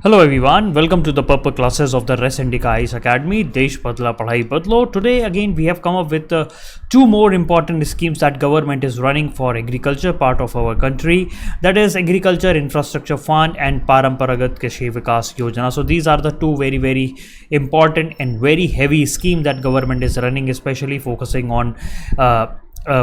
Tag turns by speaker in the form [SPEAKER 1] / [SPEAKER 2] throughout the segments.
[SPEAKER 1] Hello everyone, welcome to the purple classes of the Rest Indica ICE Academy. Desh Badla Padhai Badlo. Today again we have come up with two more important schemes that government is running for agriculture part of our country. That is Agriculture Infrastructure Fund and Paramparagat Krishi Vikas Yojana. So these are the two very important and very heavy scheme that government is running, especially focusing on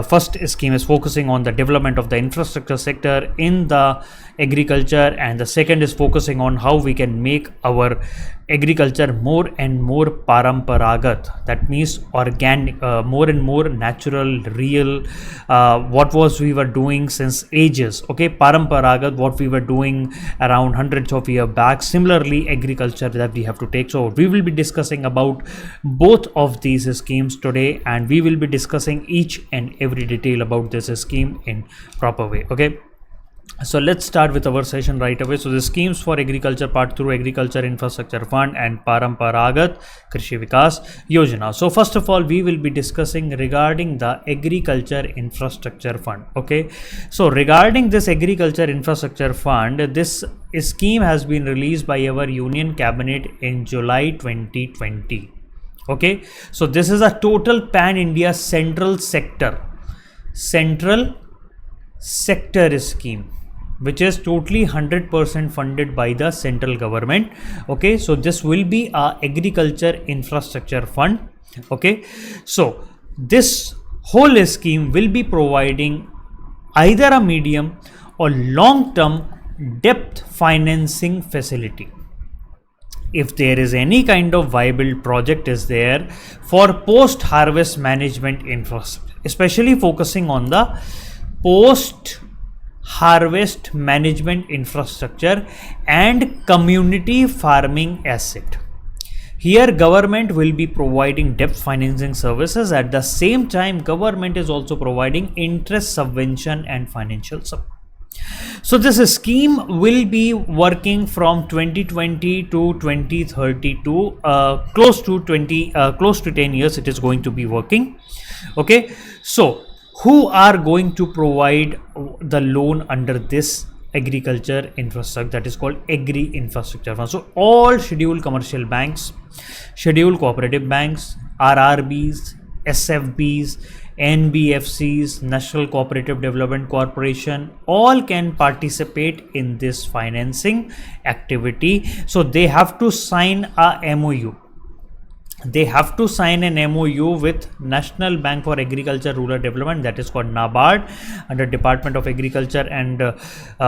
[SPEAKER 1] first scheme is focusing on the development of the infrastructure sector in the agriculture, and the second is focusing on how we can make our agriculture more and more paramparagat, that means organic, more and more natural, real, what was we were doing since ages. Okay, paramparagat, what we were doing around hundreds of years back. Similarly, agriculture that we have to take. So we will be discussing about both of these schemes today, and we will be discussing each and every detail about this scheme in proper way. Okay, so let's start with our session right away. So the schemes for agriculture part through Agriculture Infrastructure Fund and Paramparagat Krishi Vikas Yojana. So first of all, we will be discussing regarding the Agriculture Infrastructure Fund. Okay, so regarding this Agriculture Infrastructure Fund, this scheme has been released by our Union Cabinet in July 2020. Okay, so this is a total pan-India central sector scheme, which is totally 100% funded by the central government. Okay, so this will be a agriculture infrastructure fund. Okay, so this whole scheme will be providing either a medium or long-term debt financing facility. If there is any kind of viable project is there for post-harvest management infrastructure, especially focusing on the post-harvest management infrastructure and community farming asset. Here government will be providing debt financing services. At the same time, government is also providing interest subvention and financial support. So this scheme will be working from 2020 to 2032, close to 10 years it is going to be working. Okay, so who are going to provide the loan under this agriculture infrastructure, that is called Agri Infrastructure Fund? So all scheduled commercial banks, scheduled cooperative banks, RRBs, SFBs, NBFCs, National Cooperative Development Corporation, all can participate in this financing activity. So they have to sign a MOU. They have to sign an MOU with National Bank for Agriculture Rural Development, that is called NABARD, under Department of Agriculture and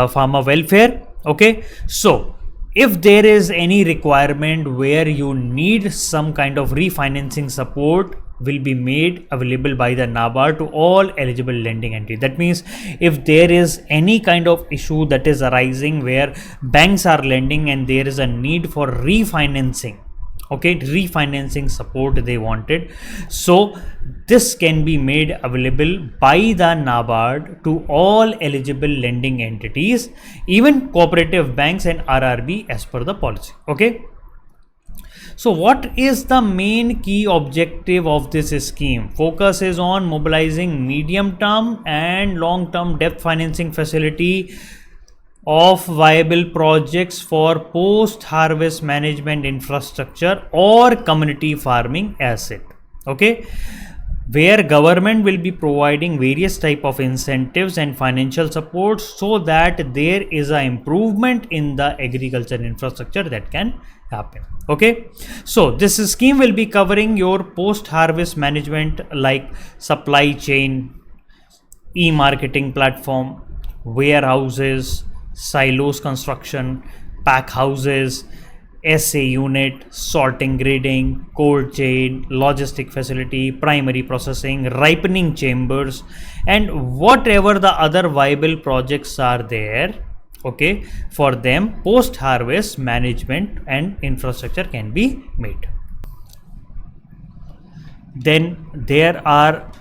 [SPEAKER 1] Farmer Welfare. Okay, so if there is any requirement where you need some kind of refinancing support, will be made available by the NABARD to all eligible lending entities. That means if there is any kind of issue that is arising where banks are lending and there is a need for refinancing, okay, refinancing support they wanted, so this can be made available by the NABARD to all eligible lending entities, even cooperative banks and RRB as per the policy. Okay, so what is the main key objective of this scheme? Focus is on mobilizing medium term and long term debt financing facility of viable projects for post harvest management infrastructure or community farming asset. Okay, where government will be providing various type of incentives and financial support so that there is an improvement in the agriculture infrastructure that can happen. Okay, so this scheme will be covering your post harvest management like supply chain, e-marketing platform, warehouses, silos construction, pack houses, SA unit, sorting, grading, cold chain, logistic facility, primary processing, ripening chambers, and whatever the other viable projects are there. Okay, for them post harvest management and infrastructure can be made. Then there are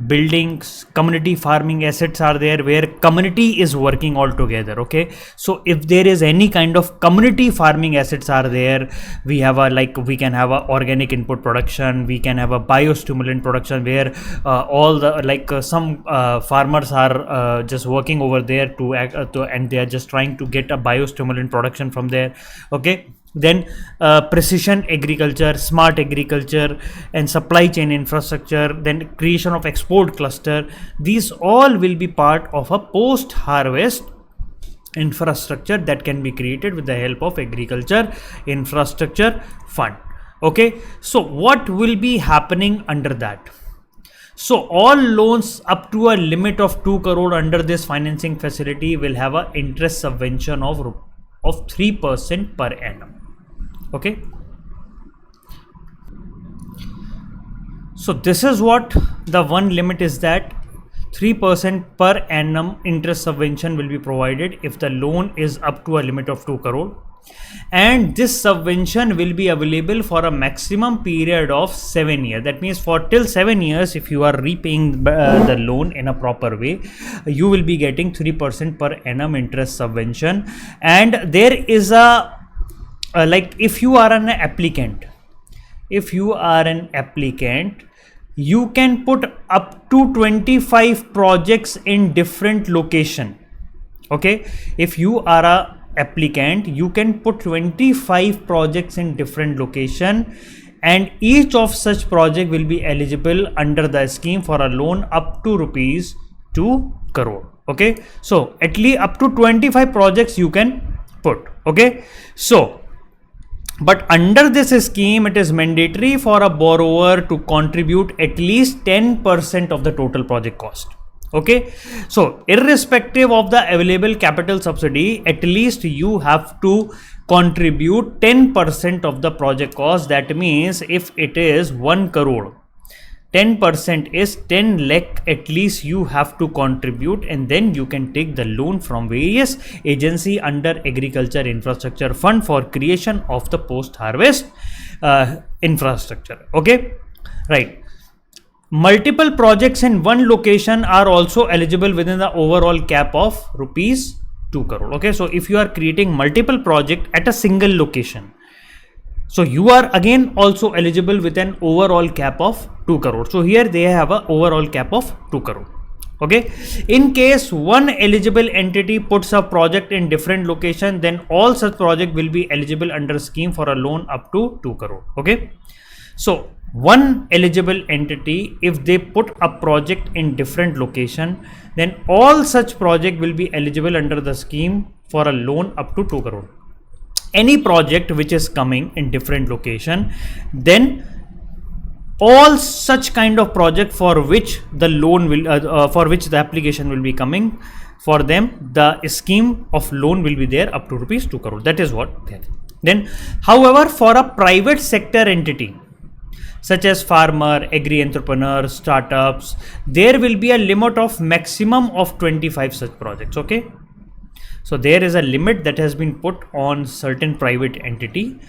[SPEAKER 1] buildings, community farming assets are there where community is working all together. Okay, so if there is any kind of community farming assets are there, we have a, like, we can have a organic input production, we can have a biostimulant production where all the, like, some farmers are just working over there to and they are just trying to get a biostimulant production from there. Okay, then precision agriculture, smart agriculture, and supply chain infrastructure, then creation of export cluster. These all will be part of a post harvest infrastructure that can be created with the help of agriculture infrastructure fund. Okay, so what will be happening under that? So all loans up to a limit of 2 crore under this financing facility will have an interest subvention of 3% per annum. Okay, so this is what the one limit is, that 3% per annum interest subvention will be provided if the loan is up to a limit of 2 crore, and this subvention will be available for a maximum period of 7 years. That means for till 7 years, if you are repaying the loan in a proper way, you will be getting 3% per annum interest subvention. And there is a like, if you are an applicant, you can put up to 25 projects in different location. Okay, if you are a applicant, you can put 25 projects in different location, and each of such project will be eligible under the scheme for a loan up to rupees 2 crore. Okay, so at least up to 25 projects you can put. Okay, so but under this scheme, it is mandatory for a borrower to contribute at least 10% of the total project cost. Okay, so irrespective of the available capital subsidy, at least you have to contribute 10% of the project cost. That means if it is 1 crore, 10% is 10 lakh at least you have to contribute, and then you can take the loan from various agency under agriculture infrastructure fund for creation of the post harvest infrastructure. Okay, right. Multiple projects in one location are also eligible within the overall cap of rupees 2 crore. Okay, so if you are creating multiple project at a single location, so you are again also eligible with an overall cap of 2 crore. So here they have a overall cap of 2 crore. Okay, in case one eligible entity puts a project in different location, then all such project will be eligible under scheme for a loan up to 2 crore. Okay, so one eligible entity, if they put a project in different location, then all such project will be eligible under the scheme for a loan up to 2 crore. Any project which is coming in different location, then all such kind of project for which the loan will for which the application will be coming, for them the scheme of loan will be there up to rupees 2 crore. That is what. Then however, for a private sector entity such as farmer, agri entrepreneur, startups, there will be a limit of maximum of 25 such projects. Okay, so there is a limit that has been put on certain private entity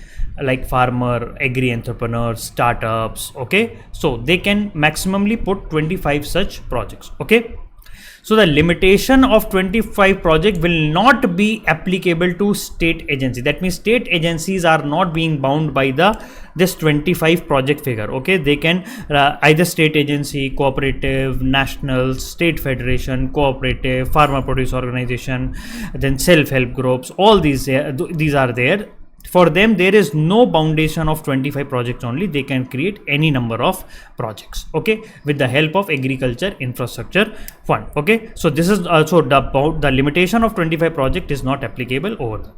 [SPEAKER 1] like farmer, agri entrepreneurs, startups. Okay, so they can maximally put 25 such projects. Okay, so the limitation of 25 project will not be applicable to state agency. That means state agencies are not being bound by this 25 project figure. Okay, they can either state agency, cooperative, national, state federation, cooperative, farmer produce organization, then self-help groups, all these are there. For them, there is no foundation of 25 projects only. They can create any number of projects. Okay, with the help of agriculture infrastructure fund. Okay, so this is also the limitation of 25 project is not applicable over there.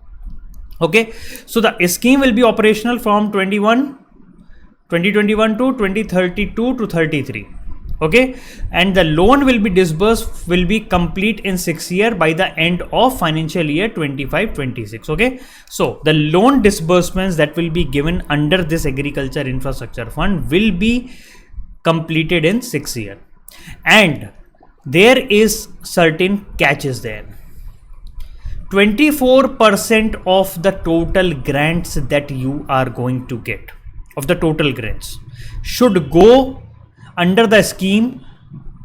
[SPEAKER 1] Okay, so the scheme will be operational from 2021 to 2032 to 33. Okay, and the loan will be disbursed, will be complete in 6 years by the end of financial year 25-26. Okay, so the loan disbursements that will be given under this agriculture infrastructure fund will be completed in 6 years, and there is certain catches there. 24% of the total grants that you are going to get, of the total grants, should go under the scheme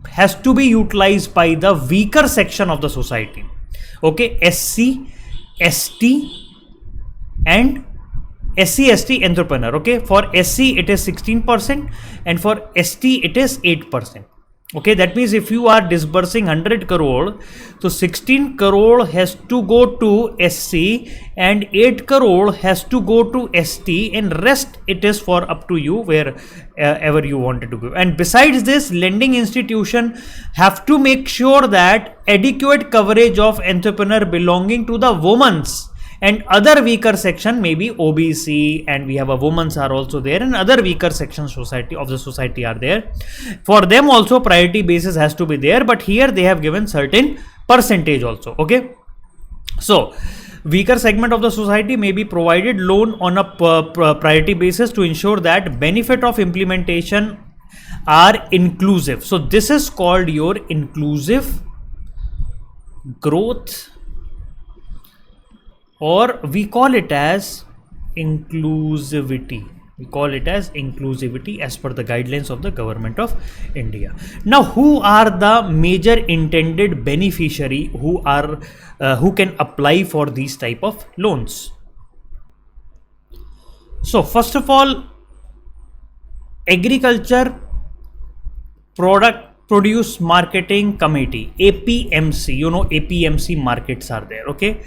[SPEAKER 1] has to be utilized by the weaker section of the society. Okay, SC, ST and SC/ST entrepreneur. Okay, for SC it is 16% and for ST it is 8%. Okay, that means if you are disbursing 100 crore, so 16 crore has to go to SC and 8 crore has to go to ST, and rest it is for up to you wherever you wanted to go. And besides this, lending institution have to make sure that adequate coverage of entrepreneur belonging to the women's and other weaker section, maybe OBC, and we have a women's are also there, and other weaker sections society of the society are there. For them also priority basis has to be there, but here they have given certain percentage also. Okay, so weaker segment of the society may be provided loan on a priority basis to ensure that benefit of implementation are inclusive. So this is called your inclusive growth, or we call it as inclusivity. We call it as inclusivity as per the guidelines of the government of India. Now, who are the major intended beneficiary who can apply for these type of loans? So first of all, Agriculture Produce Marketing Committee, APMC. You know, APMC markets are there. Okay,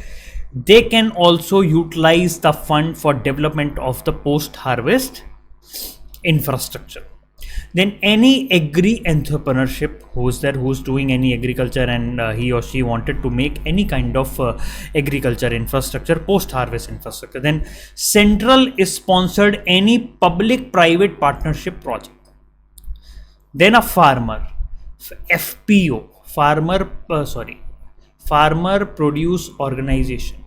[SPEAKER 1] they can also utilize the fund for development of the post-harvest infrastructure. Then any agri entrepreneurship who's doing any agriculture and he or she wanted to make any kind of agriculture infrastructure, post-harvest infrastructure, then central is sponsored any public-private partnership project. Then a farmer, FPO, Farmer Produce Organization.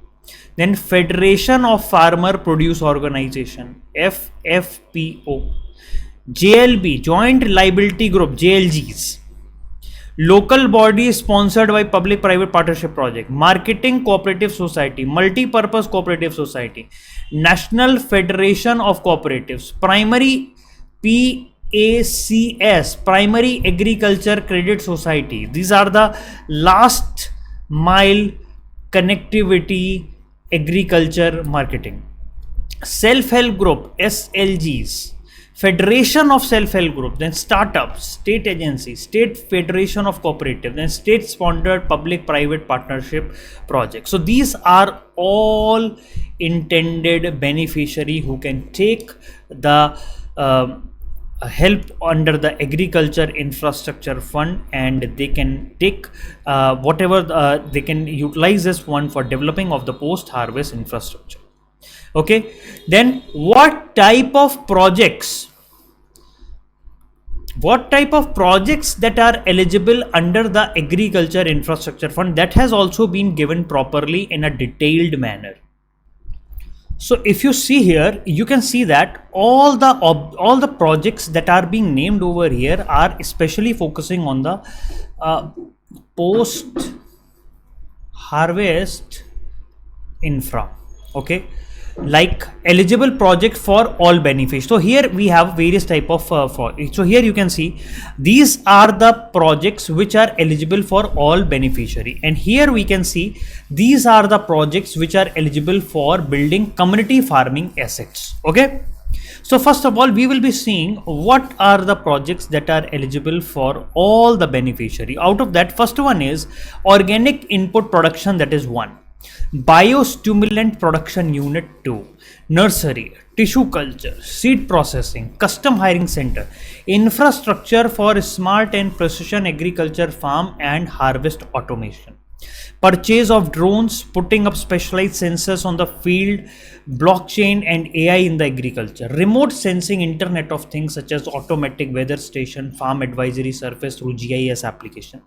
[SPEAKER 1] Then Federation of Farmer Produce Organization, FFPO. JLB, Joint Liability Group, JLGs. Local body sponsored by Public Private Partnership Project. Marketing Cooperative Society, Multi-Purpose Cooperative Society, National Federation of Cooperatives, Primary PACS, Primary Agriculture Credit Society. These are the last mile connectivity agriculture marketing. Self-help group, SLGs, Federation of Self-help Group, then startups, state agencies, State Federation of Cooperative, then state sponsored public-private partnership projects. So these are all intended beneficiary who can take the help under the agriculture infrastructure fund, and they can take they can utilize this fund for developing of the post-harvest infrastructure. Okay, then what type of projects that are eligible under the agriculture infrastructure fund, that has also been given properly in a detailed manner. So if you see here, you can see that all the projects that are being named over here are especially focusing on the post harvest infra. Okay, like eligible project for all beneficiaries. So here we have various type of so here you can see these are the projects which are eligible for all beneficiary, and here we can see these are the projects which are eligible for building community farming assets. Okay, so first of all we will be seeing what are the projects that are eligible for all the beneficiary. Out of that, first one is organic input production, that is 1. Biostimulant production unit 2, nursery, tissue culture, seed processing, custom hiring center, infrastructure for smart and precision agriculture farm and harvest automation, purchase of drones, putting up specialized sensors on the field, blockchain and AI in the agriculture, remote sensing, Internet of Things such as automatic weather station, farm advisory surface through GIS application,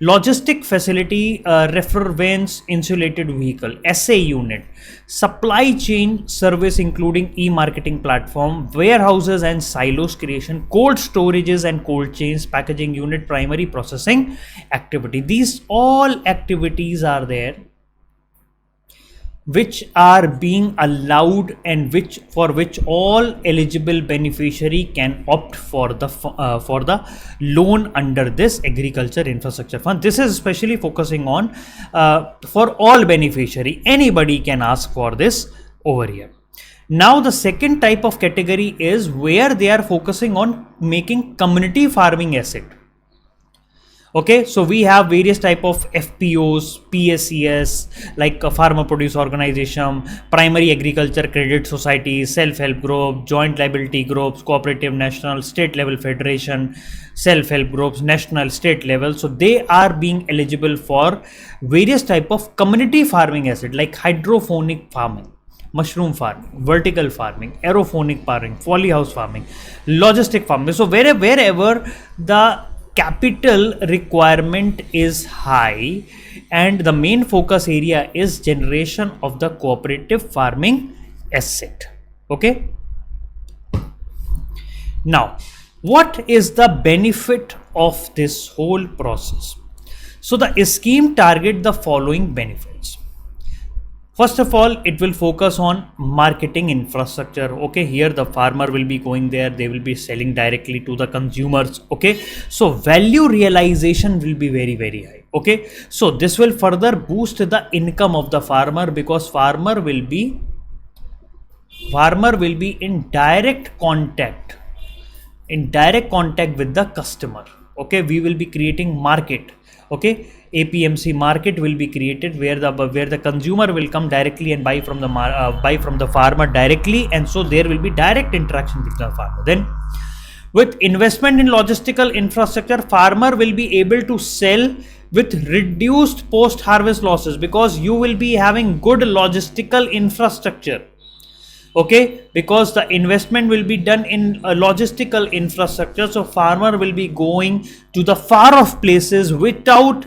[SPEAKER 1] logistic facility, reference insulated vehicle, SA unit, supply chain service including e-marketing platform, warehouses and silos creation, cold storages and cold chains, packaging unit, primary processing activity. These all activities are there which are being allowed and for which all eligible beneficiary can opt for the loan under this agriculture infrastructure fund. This is especially focusing on for all beneficiary. Anybody can ask for this over here. Now the second type of category is where they are focusing on making community farming asset. Okay, so we have various type of FPOs, PSCS, like a farmer produce organization, primary agriculture credit societies, self-help group, joint liability groups, cooperative, national, state level federation, self-help groups, national, state level. So they are being eligible for various type of community farming asset like hydroponic farming, mushroom farming, vertical farming, aeroponic farming, polyhouse farming, logistic farming. So wherever the capital requirement is high and the main focus area is generation of the cooperative farming asset. Okay. Now, what is the benefit of this whole process? So the scheme target the following benefits. First of all, it will focus on marketing infrastructure. Okay, here the farmer will be going there, they will be selling directly to the consumers. Okay, so value realization will be very, very high. Okay, so this will further boost the income of the farmer because farmer will be in direct contact with the customer. Okay, we will be creating market. Okay, APMC market will be created where the consumer will come directly and buy from the farmer directly, and so there will be direct interaction with the farmer. Then with investment in logistical infrastructure, farmer will be able to sell with reduced post harvest losses because you will be having good logistical infrastructure. Okay, because the investment will be done in a logistical infrastructure, so farmer will be going to the far off places without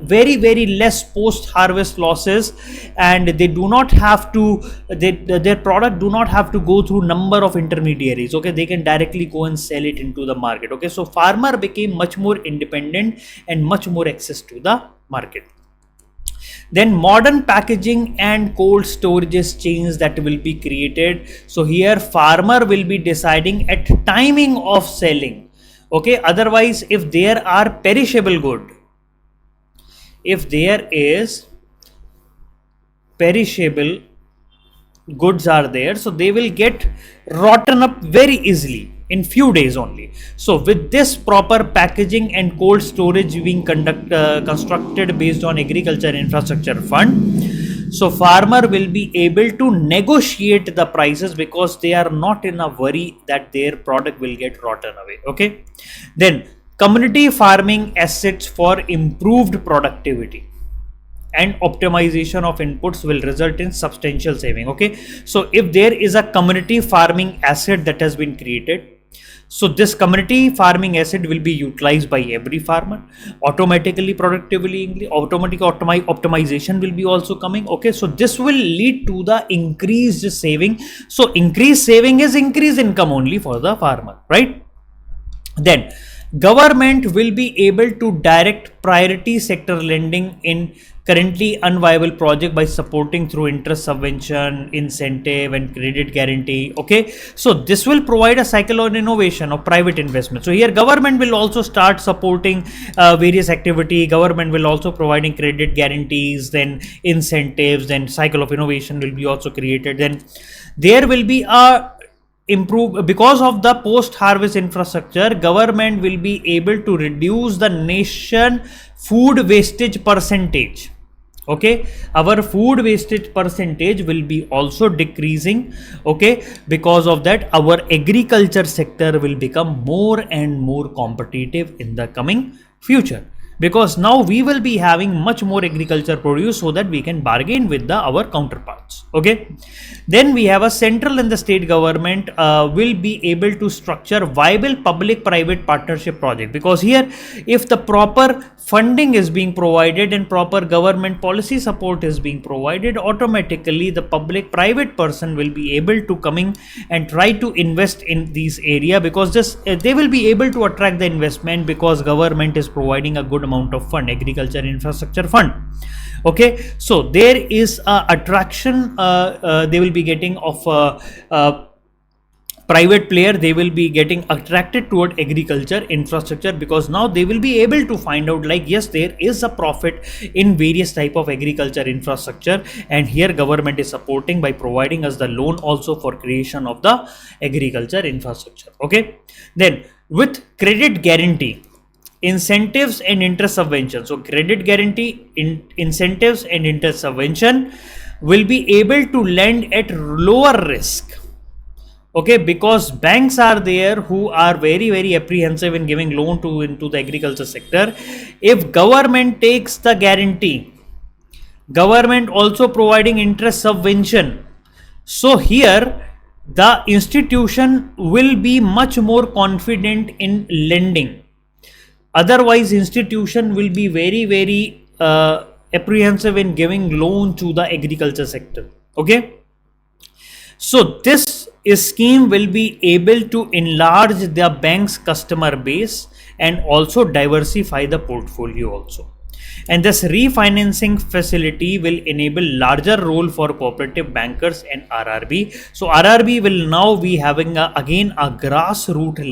[SPEAKER 1] very, very less post harvest losses, and they do not have to their product do not have to go through number of intermediaries. Okay, they can directly go and sell it into the market. Okay, so farmer became much more independent and much more access to the market. Then modern packaging and cold storages chains that will be created. So here farmer will be deciding at timing of selling. Okay, otherwise if there are perishable good, if there is perishable goods are there, so they will get rotten up very easily in few days only. So with this proper packaging and cold storage being constructed based on agriculture infrastructure fund, so farmer will be able to negotiate the prices because they are not in a worry that their product will get rotten away. Okay, then community farming assets for improved productivity and optimization of inputs will result in substantial saving. Okay, so if there is a community farming asset that has been created, so this community farming asset will be utilized by every farmer automatically, productively, automatic optimization will be also coming. Okay, so this will lead to the increased saving. So increased saving is increased income only for the farmer, right? Then government will be able to direct priority sector lending in currently unviable project by supporting through interest subvention, incentive and credit guarantee. Okay, so this will provide a cycle of innovation of private investment. So here government will also start supporting various activity. Government will also providing credit guarantees, then incentives, then cycle of innovation will be also created. Then there will be a improve because of the post harvest infrastructure. Government will be able to reduce the nation food wastage percentage. Okay, our food wastage percentage will be also decreasing. Okay, because of that our agriculture sector will become more and more competitive in the coming future, because now we will be having much more agriculture produce so that we can bargain with our counterparts. Okay, then we have a central and the state government will be able to structure viable public private partnership project, because here if the proper funding is being provided and proper government policy support is being provided, automatically the public private person will be able to coming and try to invest in these area, because this they will be able to attract the investment because government is providing a good amount of fund, agriculture infrastructure fund. Okay, so there is a attraction they will be getting of private player. They will be getting attracted toward agriculture infrastructure, because now they will be able to find out, like, yes, there is a profit in various type of agriculture infrastructure, and here government is supporting by providing us the loan also for creation of the agriculture infrastructure. Okay, then with credit guarantee, incentives and interest subvention. So credit guarantee, incentives and interest subvention will be able to lend at lower risk. Okay, because banks are there who are very apprehensive in giving loan into the agriculture sector. If government takes the guarantee, government also providing interest subvention, so here the institution will be much more confident in lending. Otherwise, institution will be very apprehensive in giving loan to the agriculture sector. Okay, so this scheme will be able to enlarge the bank's customer base and also diversify the portfolio also. And this refinancing facility will enable larger role for cooperative bankers and RRB. So RRB will now be having again a grassroots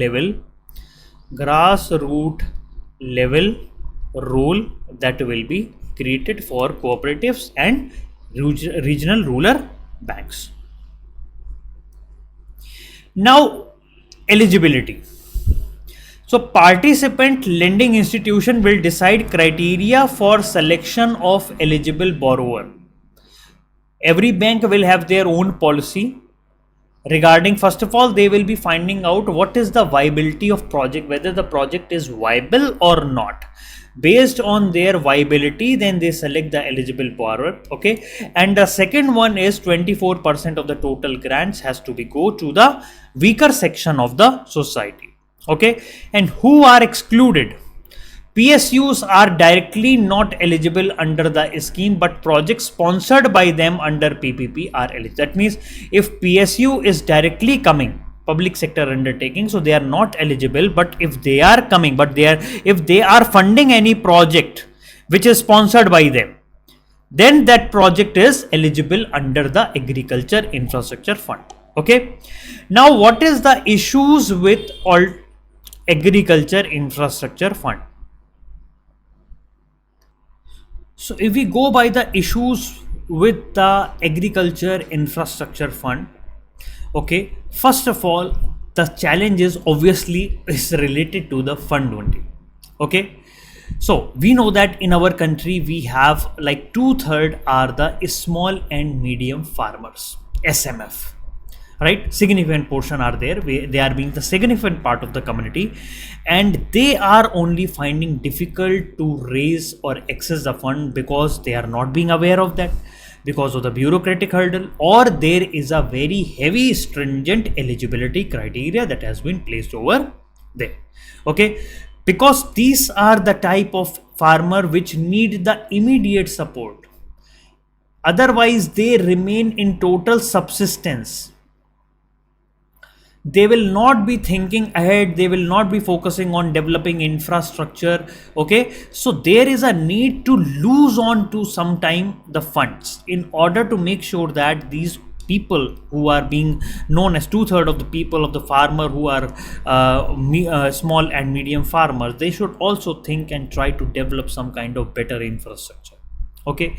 [SPEAKER 1] level role that will be created for cooperatives and regional rural banks. Now, eligibility. So participant lending institution will decide criteria for selection of eligible borrower. Every bank will have their own policy regarding, first of all, they will be finding out what is the viability of project, whether the project is viable or not. Based on their viability, then they select the eligible borrower. Okay, and the second one is 24% of the total grants has to be go to the weaker section of the society. Okay, and who are excluded? PSUs are directly not eligible under the scheme, but projects sponsored by them under PPP are eligible. That means if PSU is directly coming, public sector undertaking, so they are not eligible. But if they are coming, if they are funding any project which is sponsored by them, then that project is eligible under the agriculture infrastructure fund. Okay, now what is the issues with all agriculture infrastructure fund? So if we go by the issues with the agriculture infrastructure fund, okay, first of all, the challenge is obviously is related to the fund only. Okay, so we know that in our country we have like 2/3 are the small and medium farmers, SMF, right? Significant portion are there. They are being the significant part of the community, and they are only finding difficult to raise or access the fund because they are not being aware of that, because of the bureaucratic hurdle, or there is a very heavy stringent eligibility criteria that has been placed over there. Okay, because these are the type of farmer which need the immediate support. Otherwise, they remain in total subsistence. They will not be thinking ahead. They will not be focusing on developing infrastructure. Okay, so there is a need to lose on to sometime the funds in order to make sure that these people who are being known as 2/3 of the people of the farmer who are small and medium farmers, they should also think and try to develop some kind of better infrastructure. Okay,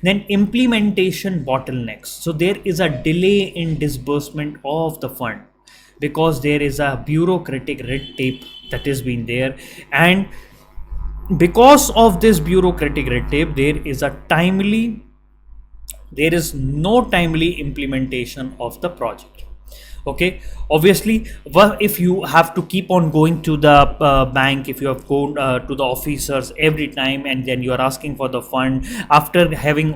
[SPEAKER 1] then implementation bottlenecks. So there is a delay in disbursement of the fund, because there is a bureaucratic red tape that has been there, and because of this bureaucratic red tape, there is no timely implementation of the project. Okay, obviously, if you have to keep on going to the bank, if you have gone to the officers every time, and then you are asking for the fund after having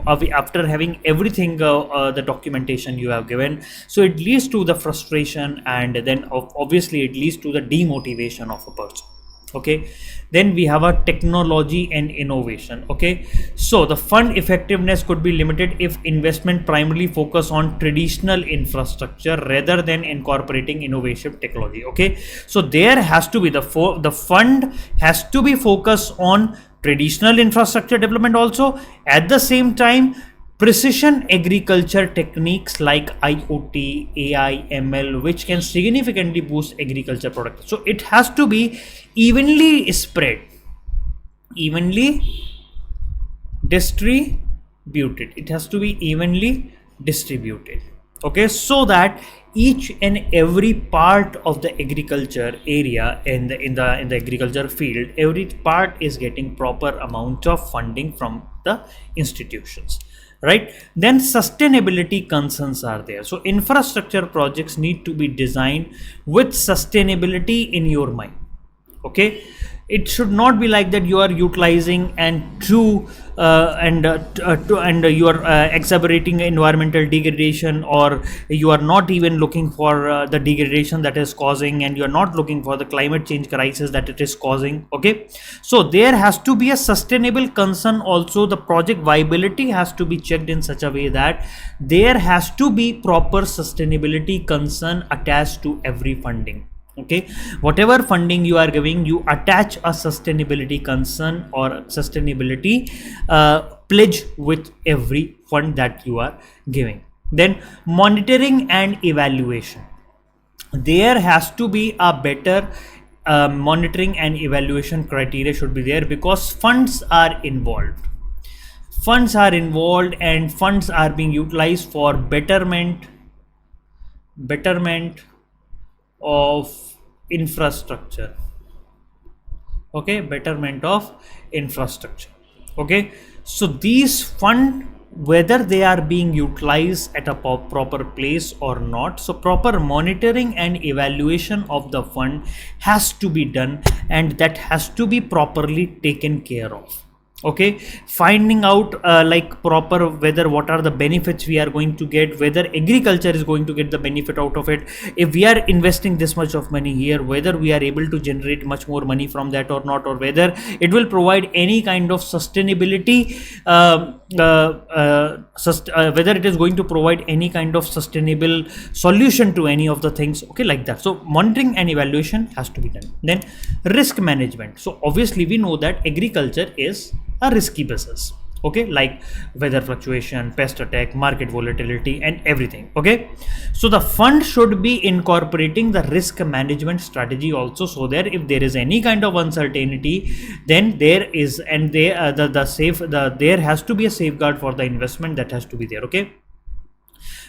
[SPEAKER 1] everything, the documentation you have given, so it leads to the frustration, and then obviously it leads to the demotivation of a person. Okay, then we have a technology and innovation. Okay, so the fund effectiveness could be limited if investment primarily focus on traditional infrastructure rather than incorporating innovative technology. Okay, so there has to be the fund has to be focused on traditional infrastructure development also. At the same time, precision agriculture techniques like IoT, AI, ML, which can significantly boost agriculture productivity. So it has to be evenly spread, evenly distributed. It has to be evenly distributed. Okay, so that each and every part of the agriculture area in the agriculture field, every part is getting proper amount of funding from the institutions, right? Then sustainability concerns are there. So infrastructure projects need to be designed with sustainability in your mind. Okay, it should not be like that you are utilizing and you are exacerbating environmental degradation, or you are not even looking for the degradation that is causing, and you are not looking for the climate change crisis that it is causing. Okay, so there has to be a sustainable concern also. The project viability has to be checked in such a way that there has to be proper sustainability concern attached to every funding. Okay, whatever funding you are giving, you attach a sustainability concern or sustainability pledge with every fund that you are giving. Then monitoring and evaluation, there has to be a better monitoring and evaluation criteria should be there, because funds are involved, and funds are being utilized for betterment of infrastructure. Okay, betterment of infrastructure. Okay, so these fund, whether they are being utilized at a proper place or not, so proper monitoring and evaluation of the fund has to be done, and that has to be properly taken care of. Okay, finding out like proper whether what are the benefits we are going to get, whether agriculture is going to get the benefit out of it. If we are investing this much of money here, whether we are able to generate much more money from that or not, or whether it will provide any kind of sustainability, whether it is going to provide any kind of sustainable solution to any of the things. Okay, like that. So monitoring and evaluation has to be done. Then risk management. So obviously we know that agriculture is a risky business. Okay, like weather fluctuation, pest attack, market volatility, and everything. Okay, so the fund should be incorporating the risk management strategy also, so that if there is any kind of uncertainty, then there is, and there has to be a safeguard for the investment that has to be there. Okay,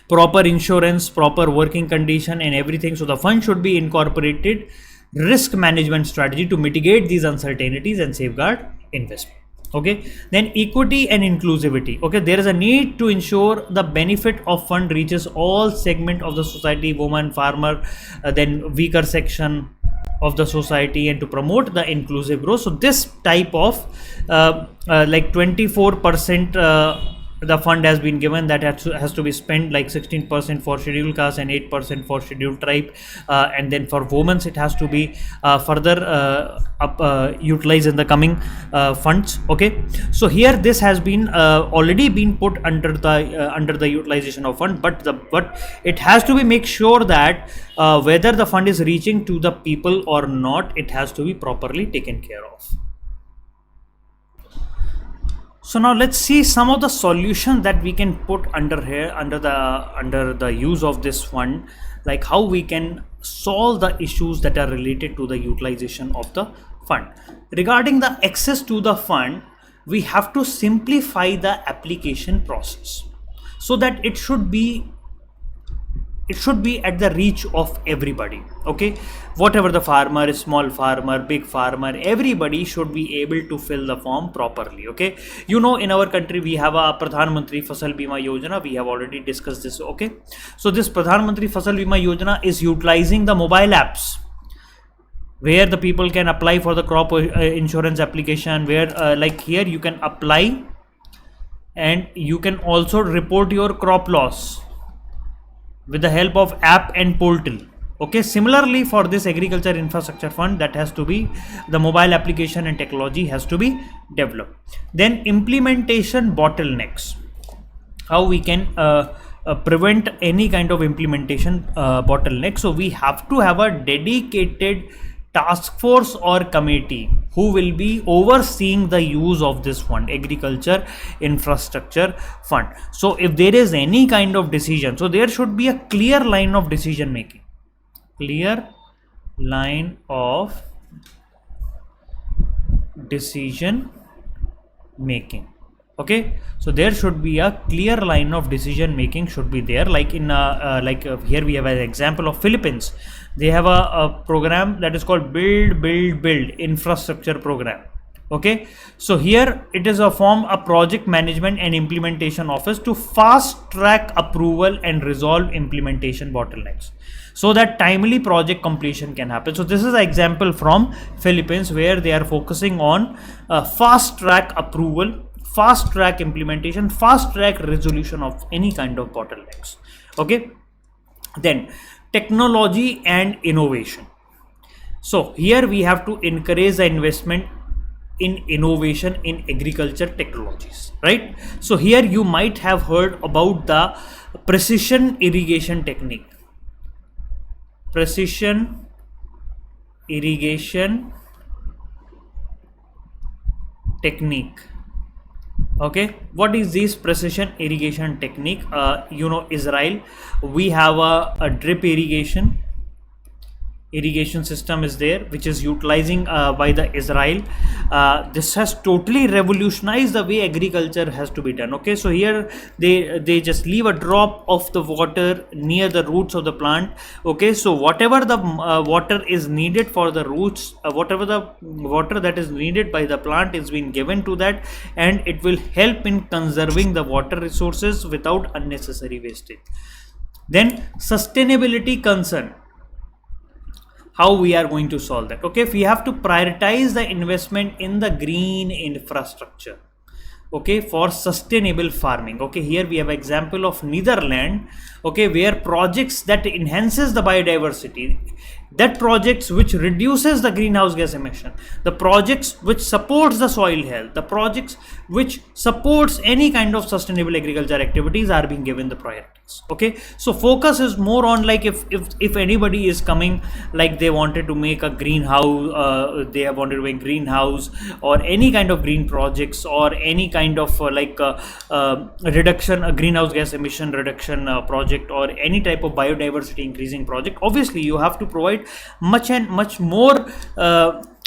[SPEAKER 1] proper insurance, proper working condition, and everything. So the fund should be incorporated risk management strategy to mitigate these uncertainties and safeguard investment. Okay, then equity and inclusivity. Okay, there is a need to ensure the benefit of fund reaches all segment of the society, woman, farmer, then weaker section of the society, and to promote the inclusive growth. So this type of like 24% the fund has been given, that has to be spent, like 16% for scheduled caste and 8% for scheduled tribe, and then for women it has to be further utilized in the coming funds. Okay, so here this has been already been put under the utilization of fund, but it has to be make sure that whether the fund is reaching to the people or not, it has to be properly taken care of. So now let's see some of the solutions that we can put under here, under the use of this fund, like how we can solve the issues that are related to the utilization of the fund. Regarding the access to the fund, we have to simplify the application process so that it should be at the reach of everybody. Okay, whatever the farmer, small farmer, big farmer, everybody should be able to fill the form properly. Okay, you know, in our country we have a Pradhan Mantri Fasal Bima Yojana. We have already discussed this. Okay, so this Pradhan Mantri Fasal Bima Yojana is utilizing the mobile apps, where the people can apply for the crop insurance application, where like here you can apply, and you can also report your crop loss with the help of app and portal. Okay, similarly for this agriculture infrastructure fund, that has to be the mobile application and technology has to be developed. Then implementation bottlenecks, how we can prevent any kind of implementation bottleneck. So we have to have a dedicated task force or committee who will be overseeing the use of this fund, agriculture infrastructure fund. So if there is any kind of decision, so there should be a clear line of decision making, clear line of decision making. Okay, so there should be a clear line of decision making should be there. Like in here we have an example of Philippines. They have a program that is called build infrastructure program. Okay, so here it is a project management and implementation office to fast track approval and resolve implementation bottlenecks so that timely project completion can happen. So this is an example from Philippines where they are focusing on fast track approval, fast track implementation, fast track resolution of any kind of bottlenecks. Okay, then technology and innovation. So here we have to encourage the investment in innovation in agriculture technologies, right? So here you might have heard about the precision irrigation technique. Precision irrigation technique. Okay, what is this precision irrigation technique? Israel, we have a drip irrigation system is there, which is utilizing by the Israel. This has totally revolutionized the way agriculture has to be done. Okay, so here they just leave a drop of the water near the roots of the plant. Okay, so whatever the water is needed for the roots, whatever the water that is needed by the plant is being given to that, and it will help in conserving the water resources without unnecessary wastage. Then sustainability concern. How we are going to solve that? Okay, if we have to prioritize the investment in the green infrastructure, okay, for sustainable farming. Okay, here we have example of Netherlands, okay, where projects that enhances the biodiversity, that projects which reduces the greenhouse gas emission, the projects which supports the soil health, the projects which supports any kind of sustainable agriculture activities are being given the priorities. Okay, so focus is more on like if anybody is coming, like they wanted to make a greenhouse, they have wanted to make greenhouse or any kind of green projects or any kind of reduction, a greenhouse gas emission reduction project or any type of biodiversity increasing project, obviously you have to provide much more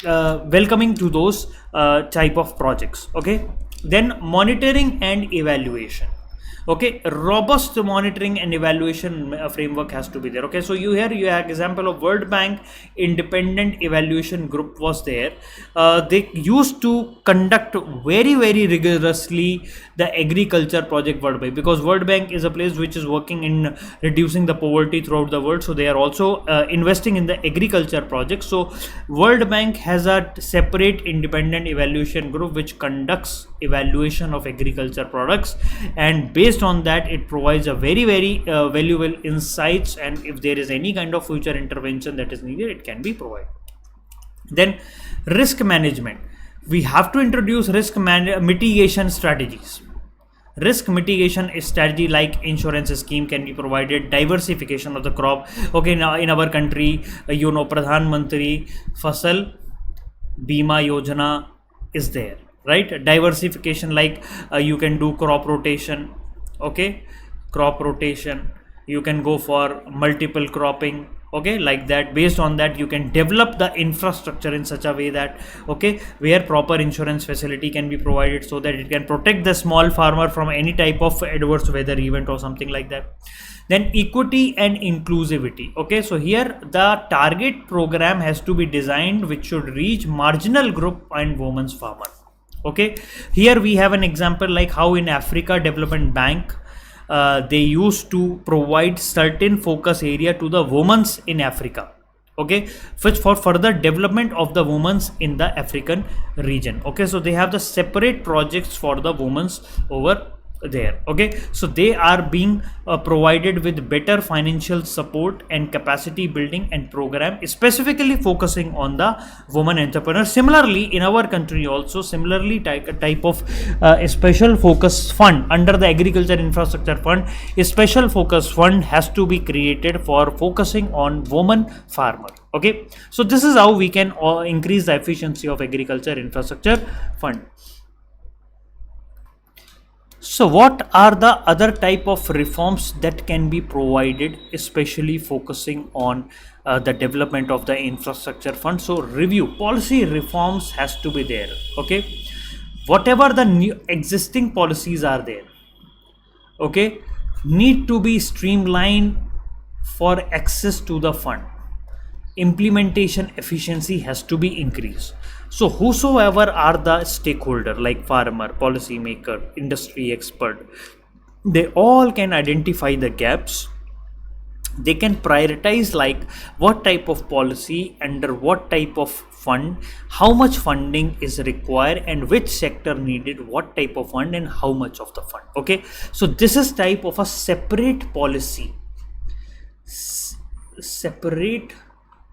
[SPEAKER 1] welcoming to those type of projects. Okay, then monitoring and evaluation. Okay, robust monitoring and evaluation framework has to be there. Okay, so you have example of World Bank independent evaluation group was there. They used to conduct very rigorously the agriculture project worldwide, because World Bank is a place which is working in reducing the poverty throughout the world, so they are also investing in the agriculture project. So World Bank has a separate independent evaluation group which conducts evaluation of agriculture products, and based on that it provides a very valuable insights, and if there is any kind of future intervention that is needed, it can be provided. Then risk management. We have to introduce risk mitigation strategies. Risk mitigation strategy like insurance scheme can be provided, diversification of the crop. Okay, now in our country, Pradhan Mantri Fasal Bima Yojana is there, right? Diversification, like you can do crop rotation. Okay, crop rotation, you can go for multiple cropping. Okay, like that, based on that you can develop the infrastructure in such a way that, okay, where proper insurance facility can be provided so that it can protect the small farmer from any type of adverse weather event or something like that. Then equity and inclusivity. Okay, so here the target program has to be designed which should reach marginal group and women's farmer. Okay, here we have an example like how in Africa Development Bank they used to provide certain focus area to the women's in Africa, okay, which for further development of the women's in the African region. Okay, so they have the separate projects for the women's over there. Okay, so they are being provided with better financial support and capacity building and program specifically focusing on the woman entrepreneurs. Similarly in our country also, similarly type of special focus fund under the agriculture infrastructure fund, a special focus fund has to be created for focusing on woman farmer. Okay, so this is how we can increase the efficiency of agriculture infrastructure fund. So what are the other type of reforms that can be provided, especially focusing on the development of the infrastructure fund? So review policy reforms has to be there. Okay, whatever the new existing policies are there, okay, need to be streamlined for access to the fund. Implementation efficiency has to be increased. So whosoever are the stakeholder, like farmer, policymaker, industry expert, they all can identify the gaps. They can prioritize like what type of policy, under what type of fund, how much funding is required, and which sector needed what type of fund and how much of the fund. Okay, so this is type of a separate policy, separate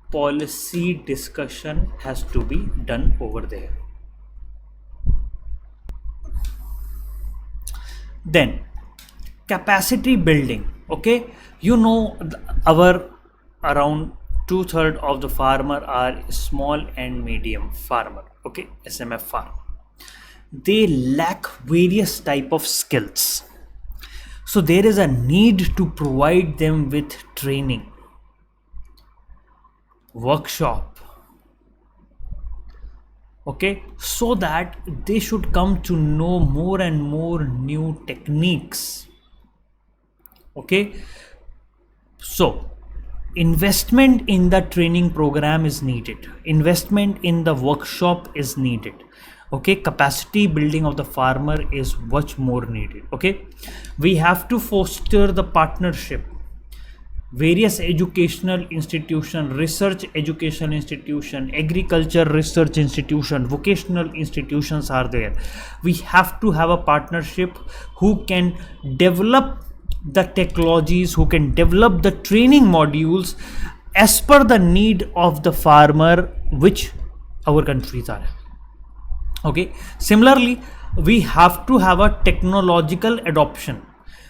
[SPEAKER 1] policy discussion has to be done over there. Then capacity building. Okay, you know, our around 2/3 of the farmer are small and medium farmer. Okay, SMF farmer, they lack various type of skills, so there is a need to provide them with training, workshop, okay, so that they should come to know more and more new techniques. Okay, so investment in the training program is needed, investment in the workshop is needed. Okay, capacity building of the farmer is much more needed. Okay, we have to foster the partnership, various educational institution, research education institution, agriculture research institution, vocational institutions are there. We have to have a partnership who can develop the technologies, who can develop the training modules as per the need of the farmer, which our countries are. Okay, similarly we have to have a technological adoption.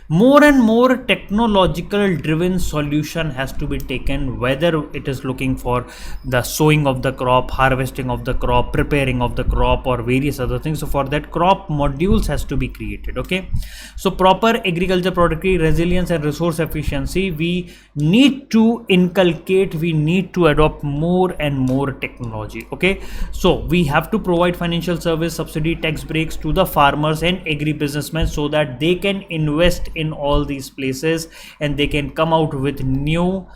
[SPEAKER 1] More and more technological driven solution has to be taken, whether it is looking for the sowing of the crop, harvesting of the crop, preparing of the crop, or various other things. So for that, crop modules has to be created. Okay, so proper agriculture productivity, resilience and resource efficiency, we need to inculcate, we need to adopt more and more technology. Okay, so we have to provide financial service, subsidy, tax breaks to the farmers and agri businessmen, so that they can invest in all these places and they can come out with new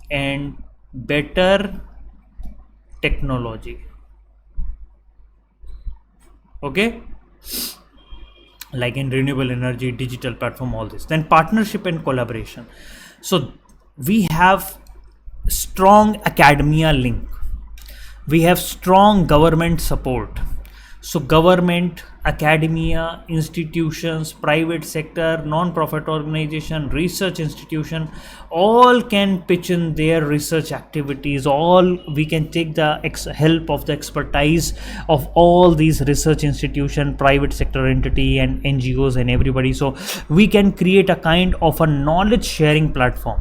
[SPEAKER 1] and better technology. Okay, like in renewable energy, digital platform, all this. Then partnership and collaboration. So we have strong academia link, we have strong government support. So government, academia, institutions, private sector, non-profit organization, research institution, all can pitch in their research activities. All we can take the help of the expertise of all these research institution, private sector entity and NGOs and everybody. So we can create a kind of a knowledge sharing platform,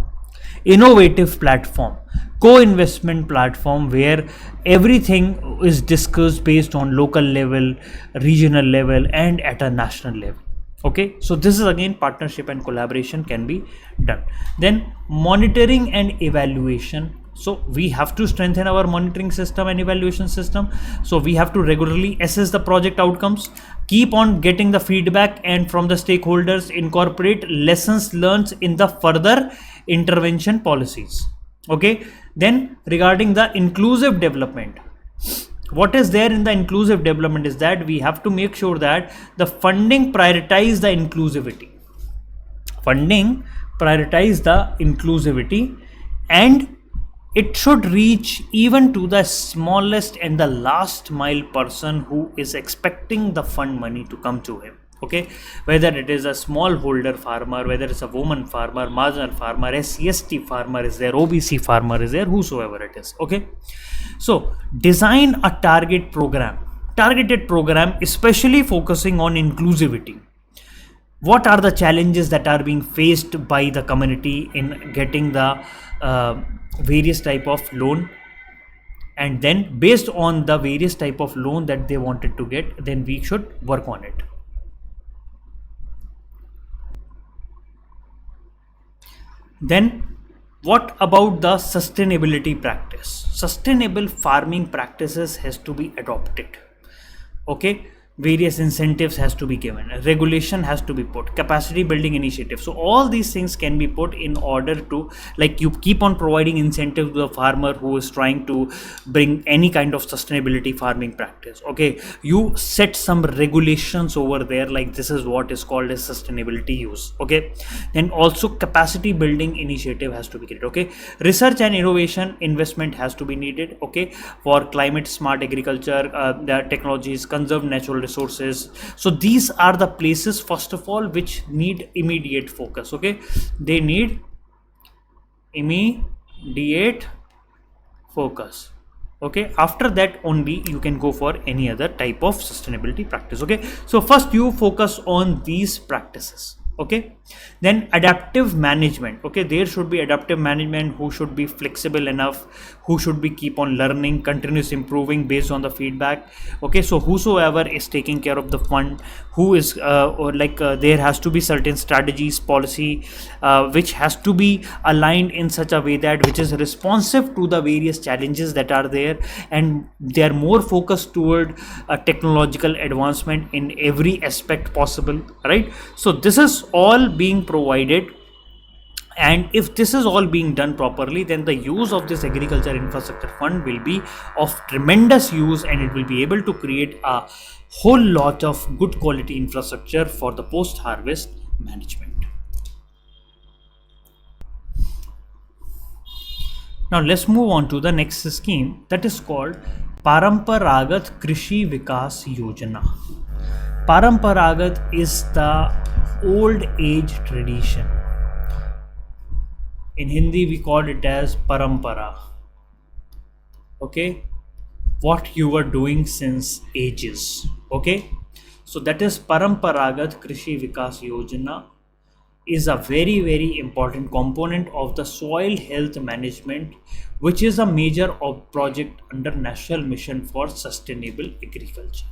[SPEAKER 1] innovative platform, co-investment platform, where everything is discussed based on local level, regional level, and at a national level. Okay, so this is again partnership and collaboration can be done. Then monitoring and evaluation. So we have to strengthen our monitoring system and evaluation system. So we have to regularly assess the project outcomes, keep on getting the feedback and from the stakeholders, incorporate lessons learned in the further intervention policies. Okay, then regarding the inclusive development, what is there in the inclusive development is that we have to make sure that the funding prioritize the inclusivity, and it should reach even to the smallest and the last mile person who is expecting the fund money to come to him. Okay, whether it is a smallholder farmer, whether it's a woman farmer, marginal farmer, SCST farmer is there, OBC farmer is there, whosoever it is. Okay, so design a targeted program especially focusing on inclusivity. What are the challenges that are being faced by the community in getting the various type of loan? and then based on the various type of loan that they wanted to get, then we should work on it. Then what about the sustainability practice? Sustainable farming practices has to be adopted. Okay, various incentives has to be given, regulation has to be put, capacity building initiative. So all these things can be put in order to, like, you keep on providing incentive to the farmer who is trying to bring any kind of sustainability farming practice. Okay, you set some regulations over there, like this is what is called as sustainability use. Okay, then also capacity building initiative has to be created. Okay, research and innovation investment has to be needed. Okay, for climate smart agriculture, the technologies, conserve natural resources. So these are the places, first of all, which need immediate focus. Okay, they need immediate focus. Okay, after that only you can go for any other type of sustainability practice. Okay, so first you focus on these practices. Okay, then adaptive management. Okay, there should be adaptive management who should be flexible enough, who should be keep on learning, continuous improving based on the feedback. Okay, so whosoever is taking care of the fund, who is there has to be certain strategies, policy which has to be aligned in such a way that which is responsive to the various challenges that are there, and they are more focused toward technological advancement in every aspect possible, right? So this is all being provided, and if this is all being done properly, then the use of this agriculture infrastructure fund will be of tremendous use, and it will be able to create a whole lot of good quality infrastructure for the post harvest management. Now let's move on to the next scheme, that is called Paramparagat Krishi Vikas Yojana. Paramparagat is the old age tradition. In Hindi we call it as parampara. Okay, what you were doing since ages. Okay, so that is Paramparagat Krishi Vikas Yojana, is a very, very important component of the soil health management, which is a major project under National Mission for Sustainable Agriculture.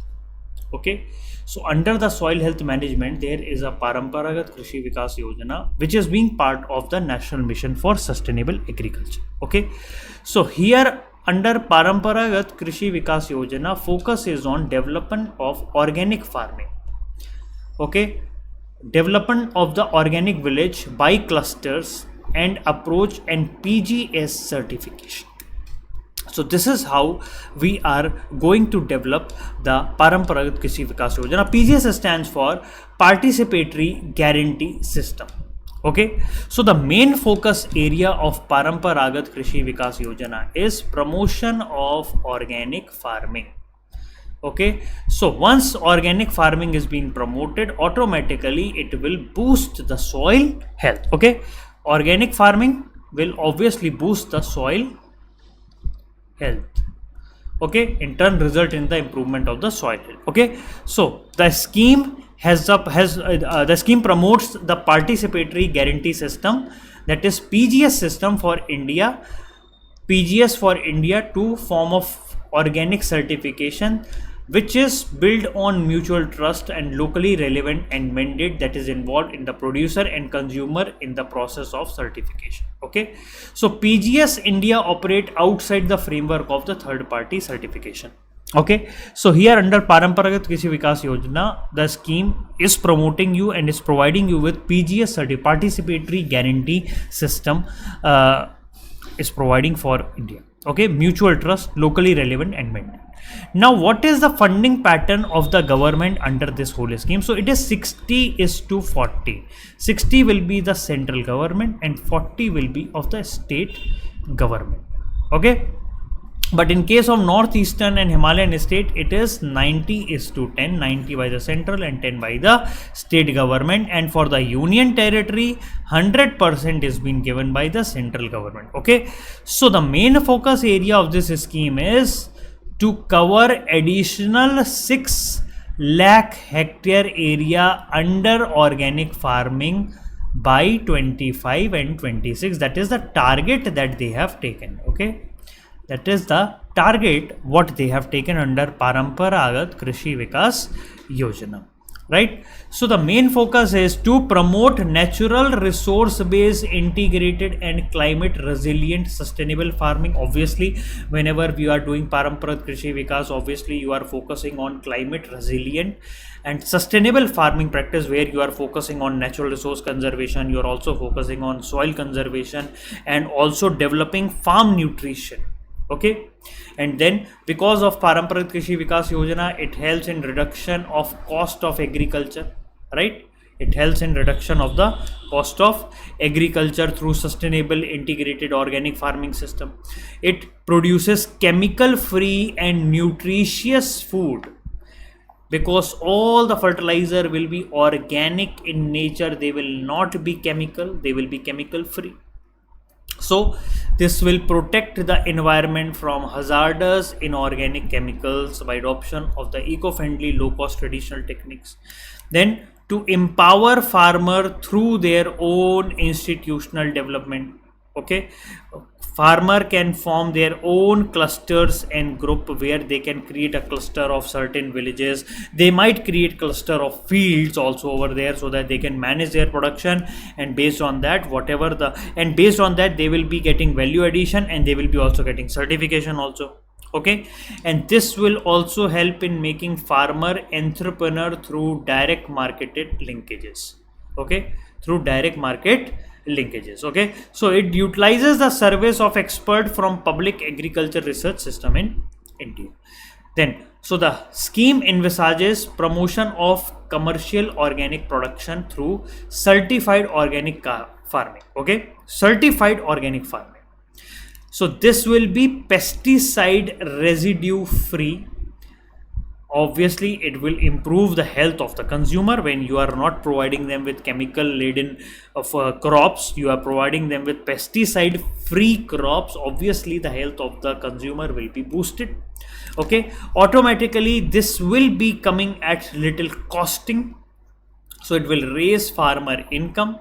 [SPEAKER 1] Okay, so under the soil health management there is a Paramparagat Krishi Vikas Yojana, which is being part of the National Mission for Sustainable Agriculture. Okay, so here under Paramparagat Krishi Vikas Yojana, focus is on development of organic farming. Okay, development of the organic village by clusters and approach and PGS certification. So this is how we are going to develop the Paramparagat Krishi Vikas Yojana. PGS stands for Participatory Guarantee System. Okay, so the main focus area of Paramparagat Krishi Vikas Yojana is promotion of organic farming. Okay, so once organic farming is being promoted, automatically it will boost the soil health. Okay, organic farming will obviously boost the soil health. Okay, in turn result in the improvement of the soil health. Okay, so the scheme the scheme promotes the participatory guarantee system, that is PGS system for India. PGS for India, to form of organic certification, which is built on mutual trust and locally relevant and mandate that is involved in the producer and consumer in the process of certification. Okay, so PGS India operate outside the framework of the third party certification. Okay, so here under Paramparagat Krishi Vikas Yojana, the scheme is promoting you and is providing you with PGS participatory guarantee system is providing for India. Okay, mutual trust, locally relevant and mandate. Now what is the funding pattern of the government under this whole scheme? So it is 60:40. 60 will be the central government and 40 will be of the state government. Okay, but in case of northeastern and Himalayan state, it is 90:10, 90 by the central and 10 by the state government, and for the union territory 100% is being given by the central government. Okay, so the main focus area of this scheme is to cover additional 6 lakh hectare area under organic farming by 25 and 26. That is the target that they have taken. Okay, That is the target what they have taken under Paramparagat Krishi Vikas Yojana. Right? So the main focus is to promote natural resource based integrated and climate resilient sustainable farming. Obviously, whenever we are doing Paramparat Krishi Vikas, obviously you are focusing on climate resilient and sustainable farming practice, where you are focusing on natural resource conservation, you are also focusing on soil conservation and also developing farm nutrition. Okay, and then because of Paramparat Krishi Vikas Yojana, it helps in reduction of cost of agriculture, right? It helps in reduction of the cost of agriculture through sustainable integrated organic farming system. It produces chemical free and nutritious food, because all the fertilizer will be organic in nature. They will not be chemical, they will be chemical free. So this will protect the environment from hazardous inorganic chemicals by adoption of the eco-friendly low-cost traditional techniques. Then to empower farmer through their own institutional development. Okay, farmer can form their own clusters and group where they can create a cluster of certain villages. They might create cluster of fields also over there, so that they can manage their production, and based on that based on that they will be getting value addition, and they will be also getting certification also. Okay, and this will also help in making farmer entrepreneur through direct marketed linkages. Okay, through direct market linkages. Okay, so it utilizes the service of expert from public agriculture research system in India. Then so the scheme envisages promotion of commercial organic production through certified organic farming. Okay, certified organic farming. So this will be pesticide residue free. Obviously, it will improve the health of the consumer when you are not providing them with chemical laden of crops. You are providing them with pesticide free crops. Obviously, the health of the consumer will be boosted. Okay, automatically this will be coming at little costing, so it will raise farmer income,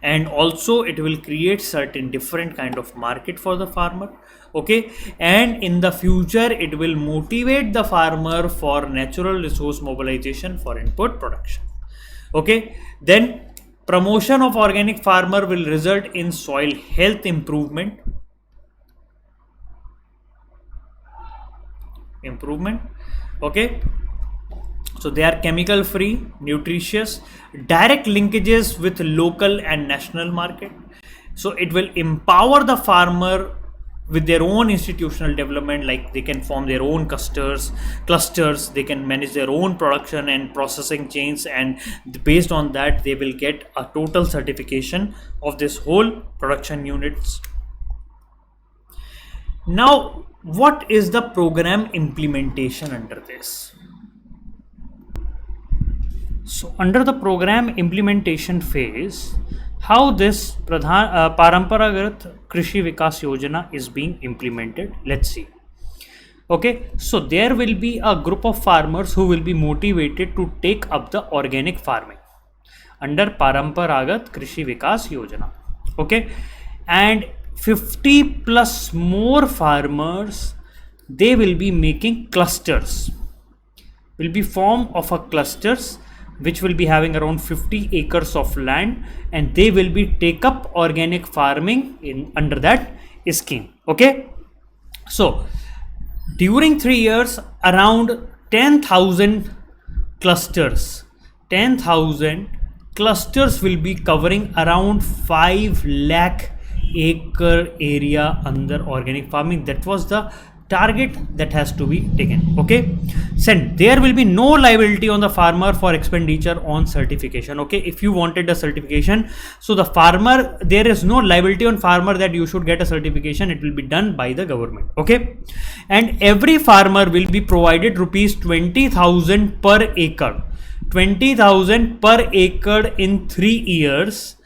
[SPEAKER 1] and also it will create certain different kind of market for the farmer. Okay, and in the future it will motivate the farmer for natural resource mobilization for input production. Okay, then promotion of organic farmer will result in soil health improvement. Okay, so they are chemical free, nutritious, direct linkages with local and national market. So it will empower the farmer with their own institutional development, like they can form their own clusters, they can manage their own production and processing chains, and based on that they will get a total certification of this whole production units. Now, what is the program implementation under this? So under the program implementation phase, how this Paramparagat Krishi Vikas Yojana is being implemented, let's see. Okay, so there will be a group of farmers who will be motivated to take up the organic farming under Paramparagat Krishi Vikas Yojana. Okay, and 50 plus more farmers, they will be making clusters, will be form of a clusters which will be having around 50 acres of land, and they will be take up organic farming in under that scheme. Okay, so during 3 years around 10,000 clusters will be covering around 5 lakh acre area under organic farming. That was the target that has to be taken. Okay, so there will be no liability on the farmer for expenditure on certification. Okay, if you wanted a certification, so the farmer, there is no liability on farmer that you should get a certification. It will be done by the government. Okay, and every farmer will be provided rupees 20,000 per acre, 20,000 per acre in 3 years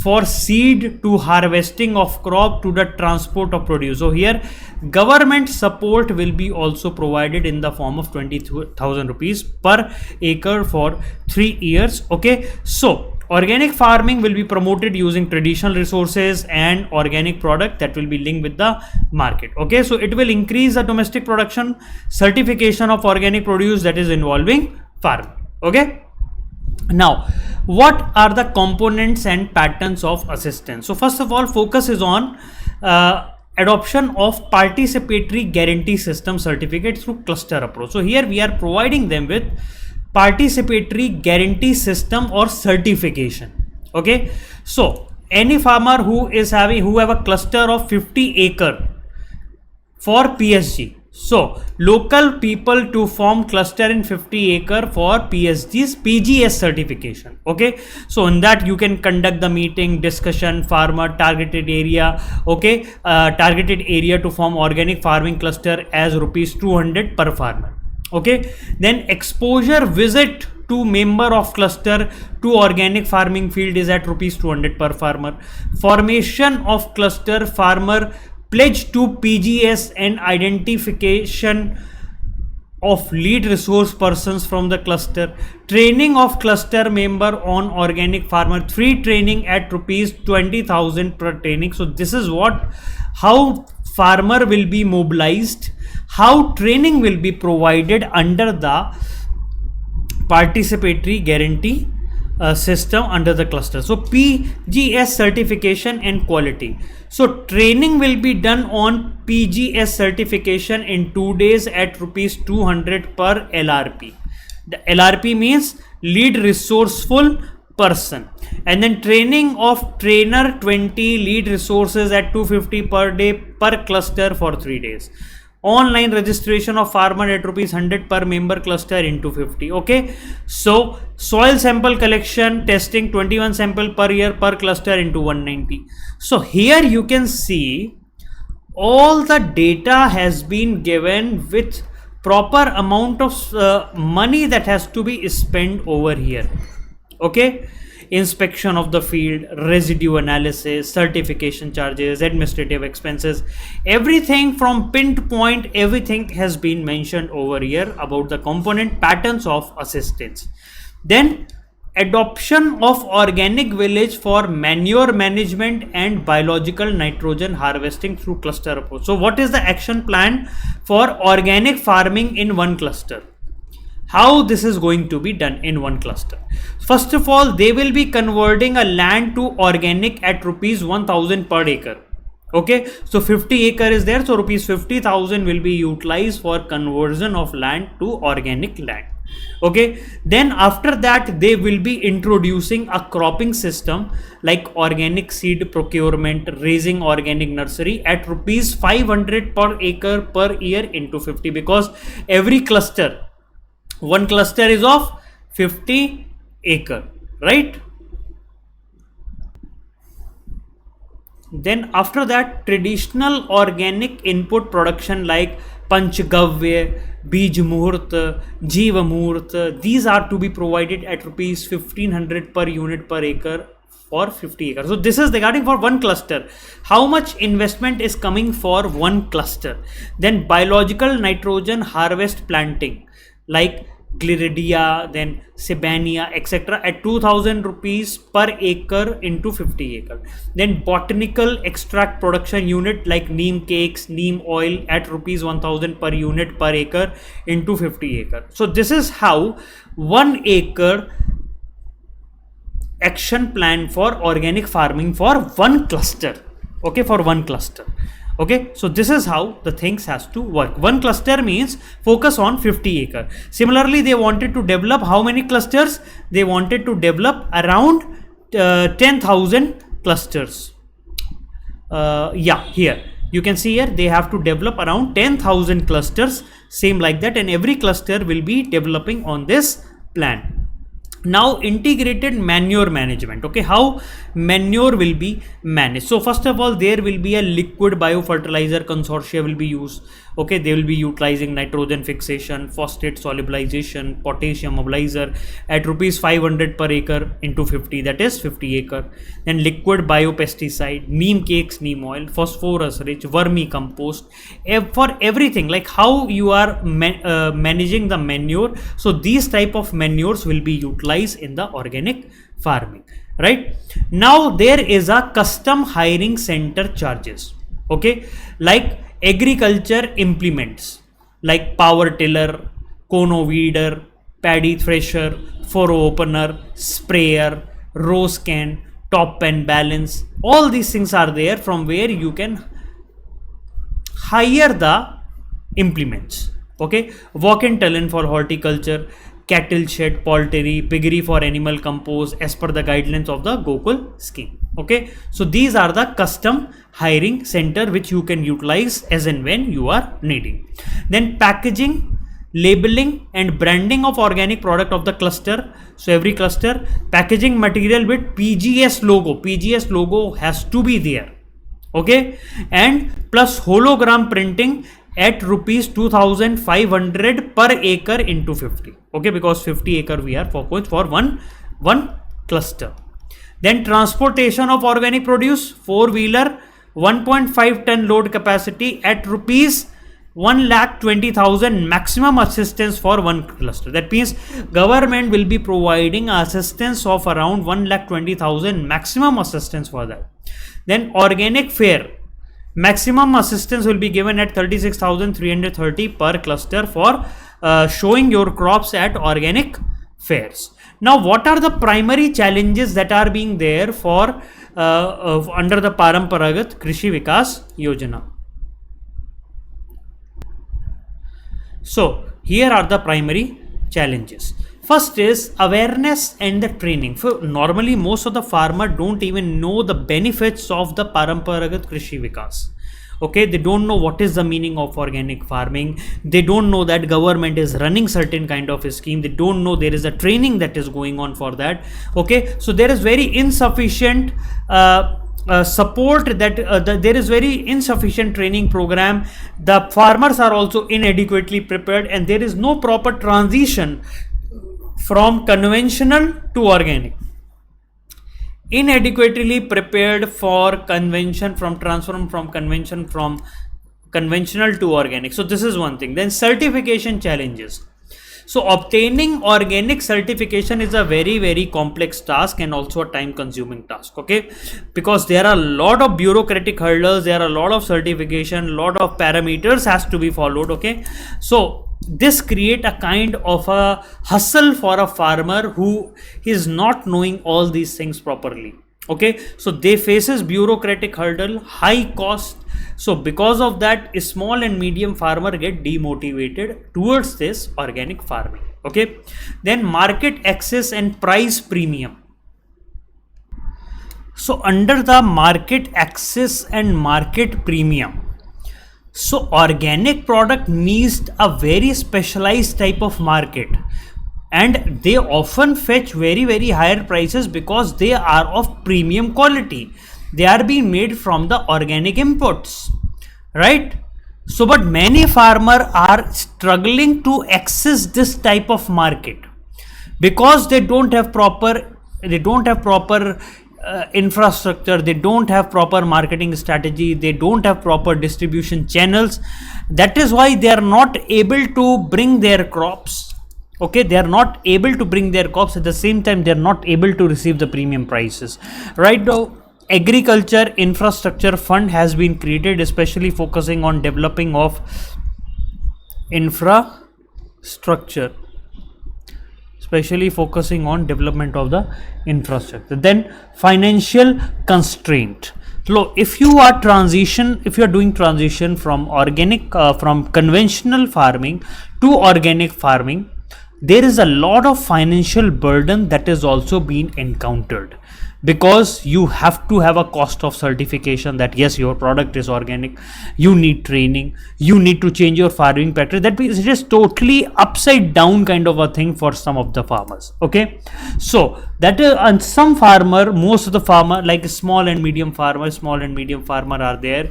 [SPEAKER 1] for seed to harvesting of crop to the transport of produce. So here government support will be also provided in the form of 20,000 rupees per acre for 3 years. Okay, so Organic farming will be promoted using traditional resources and organic product that will be linked with the market. Okay, so it will increase the domestic production, certification of organic produce that is involving farming. Okay, now what are the components and patterns of assistance? So first of all, focus is on adoption of participatory guarantee system certificate through cluster approach. So here we are providing them with participatory guarantee system or certification. Okay, so any farmer who have a cluster of 50 acre for PSG, so local people to form cluster in 50 acre for PGS certification. Okay, so in that you can conduct the meeting, discussion, farmer targeted area. Okay, targeted area to form organic farming cluster as rupees 200 per farmer. Okay, then exposure visit to member of cluster to organic farming field is at rupees 200 per farmer. Formation of cluster, farmer pledge to PGS and identification of lead resource persons from the cluster. Training of cluster member on organic farmer, free training at rupees 20,000 per training. So this is how farmer will be mobilized, how training will be provided under the participatory guarantee system under the cluster. So PGS certification and quality. So training will be done on PGS certification in 2 days at rupees 200 per LRP. The LRP means lead resourceful person, and then training of trainer 20 lead resources at 250 per day per cluster for 3 days. Online registration of farmer at rupees 100 per member cluster into 50. Okay, so soil sample collection testing 21 sample per year per cluster into 190. So here you can see all the data has been given with proper amount of money that has to be spent over here. Okay, inspection of the field, residue analysis, certification charges, administrative expenses, everything from pin to point, everything has been mentioned over here about the component patterns of assistance. Then adoption of organic village for manure management and biological nitrogen harvesting through cluster approach. So what is the action plan for organic farming in one cluster? How this is going to be done in one cluster? First of all, they will be converting a land to organic at rupees 1,000 per acre. Okay, so 50 acre is there, so rupees 50,000 will be utilized for conversion of land to organic land. Okay, then after that they will be introducing a cropping system like organic seed procurement, raising organic nursery at rupees 500 per acre per year into 50, because every cluster, one cluster is of 50 acre, right? Then after that, traditional organic input production like Panchgavya, Bij Muhurt, Jiva Muhurt, these are to be provided at rupees 1500 per unit per acre for 50 acres. So this is regarding for one cluster. How much investment is coming for one cluster? Then biological nitrogen harvest planting like Gliridia, then Sibania, etc. at 2,000 rupees per acre into 50 acre. Then botanical extract production unit like neem cakes, neem oil at rupees 1,000 per unit per acre into 50 acre. So this is how 1 acre action plan for organic farming for one cluster. Okay, for one cluster. Okay, so this is how the things has to work. One cluster means focus on 50 acre. Similarly, they wanted to develop how many clusters? They wanted to develop around 10,000 clusters. Yeah, here you can see here they have to develop around 10,000 clusters, same like that, and every cluster will be developing on this plan. Now integrated manure management. Okay, how manure will be managed? So first of all, there will be a liquid biofertilizer consortia will be used. Okay, they will be utilizing nitrogen fixation, phosphate solubilization, potassium mobilizer at rupees 500 per acre into 50, that is 50 acre. Then liquid biopesticide, neem cakes, neem oil, phosphorus rich, vermicompost, for everything, like how you are managing the manure. So these type of manures will be utilized in the organic farming. Right now there is a custom hiring center charges, okay, like agriculture implements like power tiller, cono weeder, paddy thresher, furrow opener, sprayer, row scan, top pen balance, all these things are there from where you can hire the implements. Okay, walk-in talent for horticulture, cattle shed, poultry, piggery for animal compost as per the guidelines of the Gokul scheme. Okay, so these are the custom hiring center which you can utilize as and when you are needing. Then packaging, labeling and branding of organic product of the cluster. So every cluster, packaging material with PGS logo has to be there. Okay, and plus hologram printing at rupees 2500 per acre into 50. Okay, because 50 acre we are for one cluster. Then transportation of organic produce, 4-wheeler 1.5 ton load capacity at rupees 1,20,000 maximum assistance for one cluster. That means government will be providing assistance of around 1,20,000 maximum assistance for that. Then organic fair, maximum assistance will be given at 36,330 per cluster for showing your crops at organic fairs. Now, what are the primary challenges that are being there for under the Paramparagat Krishi Vikas Yojana? So, here are the primary challenges. First is awareness and the training. So normally most of the farmer don't even know the benefits of the Paramparagat Krishi Vikas. Okay, they don't know what is the meaning of organic farming. They don't know that government is running certain kind of a scheme. They don't know there is a training that is going on for that. Okay, so there is very insufficient support that there is very insufficient training program. The farmers are also inadequately prepared and there is no proper transition from conventional to organic. Inadequately prepared for convention from transform from conventional to organic. So this is one thing. Then certification challenges. So obtaining organic certification is a very complex task and also a time consuming task. Okay, because there are a lot of bureaucratic hurdles, there are a lot of certification, lot of parameters has to be followed. Okay, so this create a kind of a hustle for a farmer who is not knowing all these things properly. Okay, so they faces bureaucratic hurdle, high cost. So because of that, a small and medium farmer get demotivated towards this organic farming. Okay, then market access and price premium. So under the market access and market premium, so organic product needs a very specialized type of market and they often fetch very higher prices because they are of premium quality. They are being made from the organic inputs, right? So but many farmers are struggling to access this type of market because they don't have proper infrastructure, they don't have proper marketing strategy, they don't have proper distribution channels. That is why they are not able to bring their crops. Okay, they are not able to bring their crops. At the same time, they are not able to receive the premium prices. Right now, agriculture infrastructure fund has been created, especially focusing on developing of infrastructure, especially focusing on development of the infrastructure. Then financial constraint. So if you are doing transition from from conventional farming to organic farming, there is a lot of financial burden that is also being encountered because you have to have a cost of certification that yes, your product is organic, you need training, you need to change your farming pattern. That means it is totally upside down kind of a thing for some of the farmers. Okay, so that is, and some farmer, most of the farmer like small and medium farmer are there,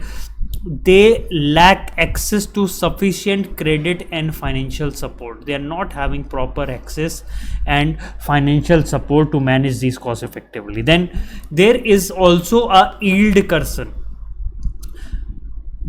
[SPEAKER 1] they lack access to sufficient credit and financial support. They are not having proper access and financial support to manage these costs effectively. Then there is also a yield concern.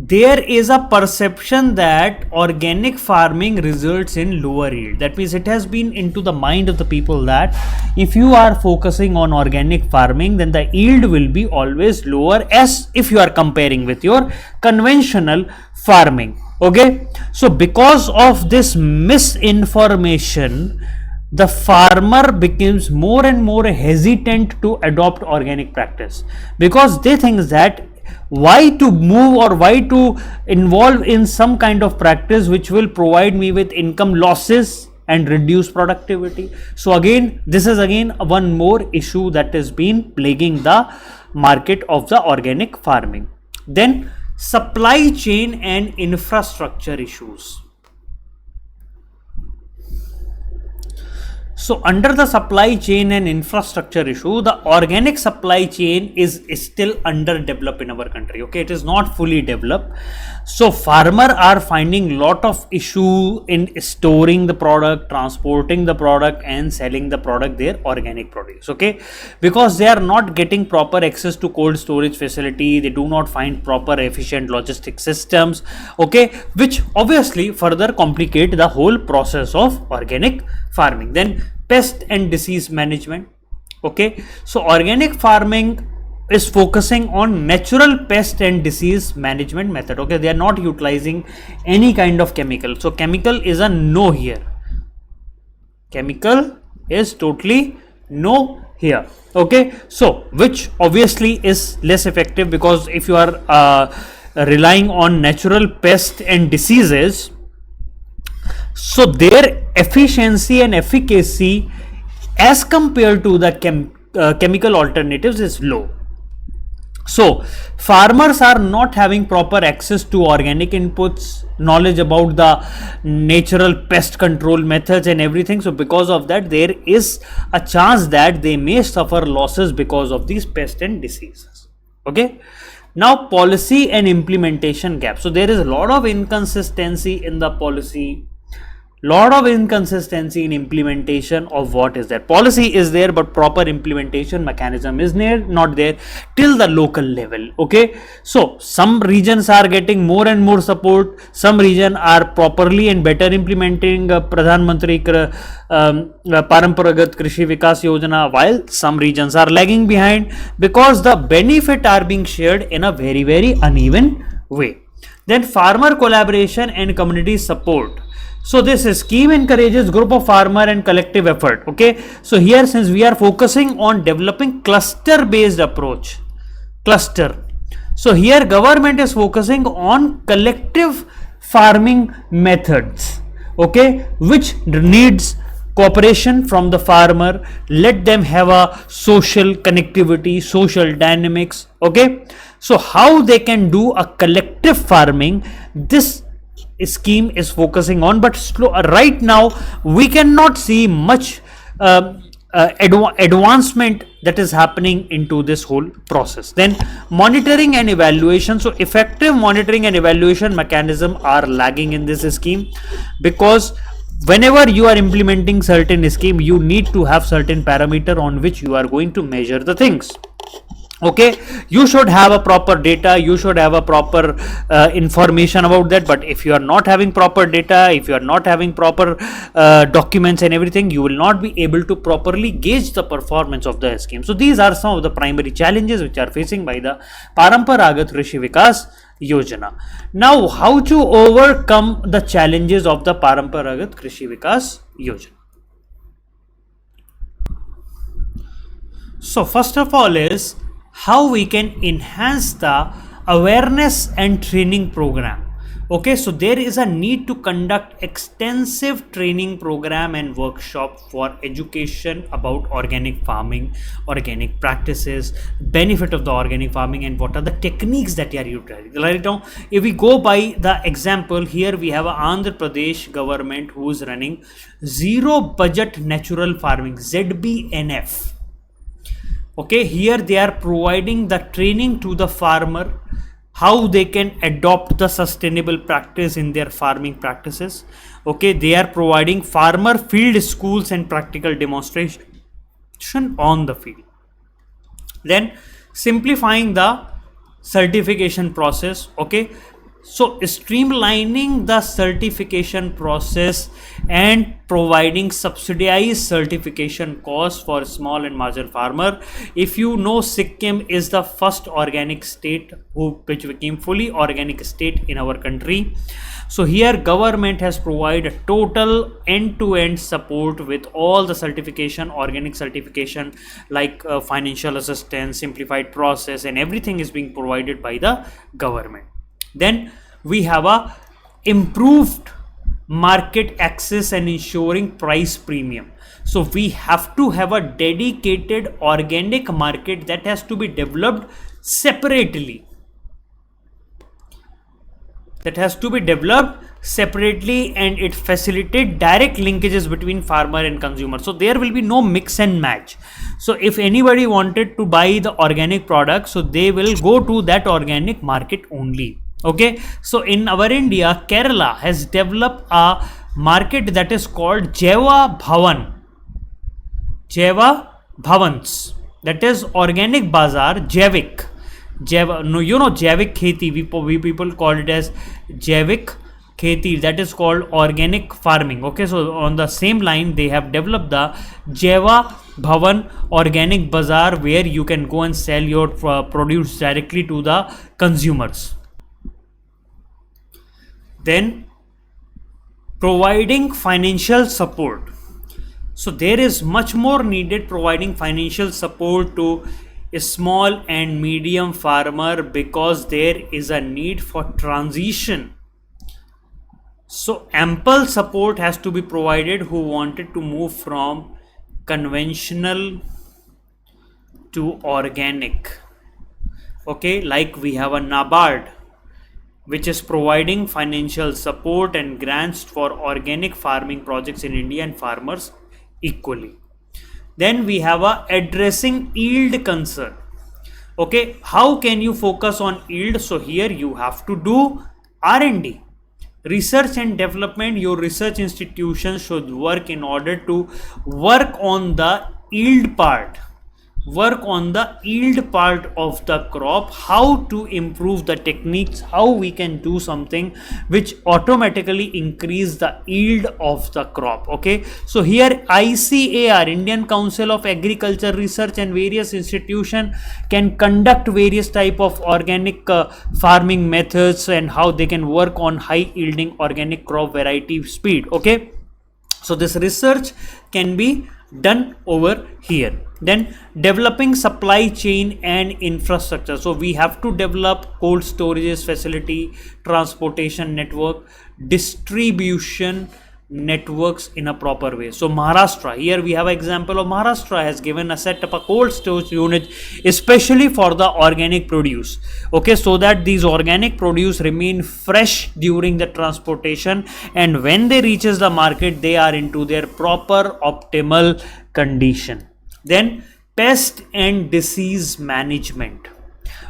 [SPEAKER 1] there is a perception that organic farming results in lower yield. That means it has been into the mind of the people that if you are focusing on organic farming, then the yield will be always lower as if you are comparing with your conventional farming. Okay, so because of this misinformation, the farmer becomes more and more hesitant to adopt organic practice, because they think that why to move or why to involve in some kind of practice which will provide me with income losses and reduce productivity. So again, this is again one more issue that has been plaguing the market of the organic farming. Then supply chain and infrastructure issues. So under the supply chain and infrastructure issue, the organic supply chain is still underdeveloped in our country. Okay, it is not fully developed. So farmers are finding lot of issue in storing the product, transporting the product and selling the product, their organic produce. Okay, because they are not getting proper access to cold storage facility, they do not find proper efficient logistic systems. Okay, which obviously further complicate the whole process of organic farming. Then pest and disease management. Okay, so organic farming is focusing on natural pest and disease management method. Okay, they are not utilizing any kind of chemical. So chemical is a no here. Chemical is totally no here. Okay, so which obviously is less effective, because if you are relying on natural pest and diseases, so their efficiency and efficacy as compared to the chemical alternatives is low. So farmers are not having proper access to organic inputs, knowledge about the natural pest control methods and everything. So because of that, there is a chance that they may suffer losses because of these pests and diseases. Okay, now policy and implementation gap. So there is a lot of inconsistency in the policy, lot of inconsistency in implementation of what is there. Policy is there, but proper implementation mechanism is not there till the local level. Okay, so some regions are getting more and more support, some regions are properly and better implementing Pradhan Mantri Paramparagat Krishi Vikas Yojana, while some regions are lagging behind because the benefit are being shared in a very uneven way. Then farmer collaboration and community support. So this scheme encourages group of farmer and collective effort. Okay, so here since we are focusing on developing cluster based approach, so here government is focusing on collective farming methods, okay, which needs cooperation from the farmer, let them have a social connectivity, social dynamics. Okay, so how they can do a collective farming, this scheme is focusing on, but right now we cannot see much advancement that is happening into this whole process. Then monitoring and evaluation. So effective monitoring and evaluation mechanism are lagging in this scheme, because whenever you are implementing certain scheme, you need to have certain parameter on which you are going to measure the things. Okay, you should have a proper data, you should have a proper information about that, but if you are not having proper data, if you are not having proper documents and everything, you will not be able to properly gauge the performance of the scheme. So these are some of the primary challenges which are facing by the Paramparagat Krishi Vikas Yojana. Now, how to overcome the challenges of the Paramparagat Krishi Vikas Yojana? So first of all is how we can enhance the awareness and training program. Okay, so there is a need to conduct extensive training program and workshop for education about organic farming, organic practices, benefit of the organic farming, and what are the techniques that are utilized. Right now, if we go by the example, here we have a Andhra Pradesh government who is running zero budget natural farming, ZBNF. Okay, here they are providing the training to the farmer, how they can adopt the sustainable practice in their farming practices. Okay, they are providing farmer field schools and practical demonstration on the field. Then simplifying the certification process. Okay, So streamlining the certification process and providing subsidized certification costs for small and marginal farmer. If you know, Sikkim is the first organic state which became fully organic state in our country. So here government has provided total end-to-end support with all the certification, organic certification, like financial assistance, simplified process, and everything is being provided by the government. Then we have a improved market access and ensuring price premium. So we have to have a dedicated organic market that has to be developed separately. And it facilitates direct linkages between farmer and consumer. So there will be no mix and match. So if anybody wanted to buy the organic product, so they will go to that organic market only. Okay, so in our India, Kerala has developed a market that is called Jaiva Bhavans, that is organic bazaar, Jaivik. Jaivik kheti, we people call it as Jaivik kheti, that is called organic farming. Okay, so on the same line they have developed the Jaiva Bhavan organic bazaar, where you can go and sell your produce directly to the consumers. Then providing financial support. So there is much more needed providing financial support to a small and medium farmer, because there is a need for transition. So ample support has to be provided who wanted to move from conventional to organic. Okay, like we have a NABARD, which is providing financial support and grants for organic farming projects in India and farmers equally. Then we have a addressing yield concern. Okay, how can you focus on yield? So here you have to do R&D, research and development. Your research institutions should work in order to work on the yield part of the crop, how to improve the techniques, how we can do something which automatically increase the yield of the crop. Okay, so here ICAR, Indian Council of Agriculture Research, and various institutions can conduct various type of organic farming methods, and how they can work on high yielding organic crop variety speed. Okay, so this research can be done over here. Then developing supply chain and infrastructure. So we have to develop cold storage facility, transportation network, distribution networks in a proper way. So Maharashtra, here we have an example of Maharashtra has given a set up a cold storage unit especially for the organic produce. Okay, so that these organic produce remain fresh during the transportation, and when they reaches the market they are into their proper optimal condition. Then pest and disease management.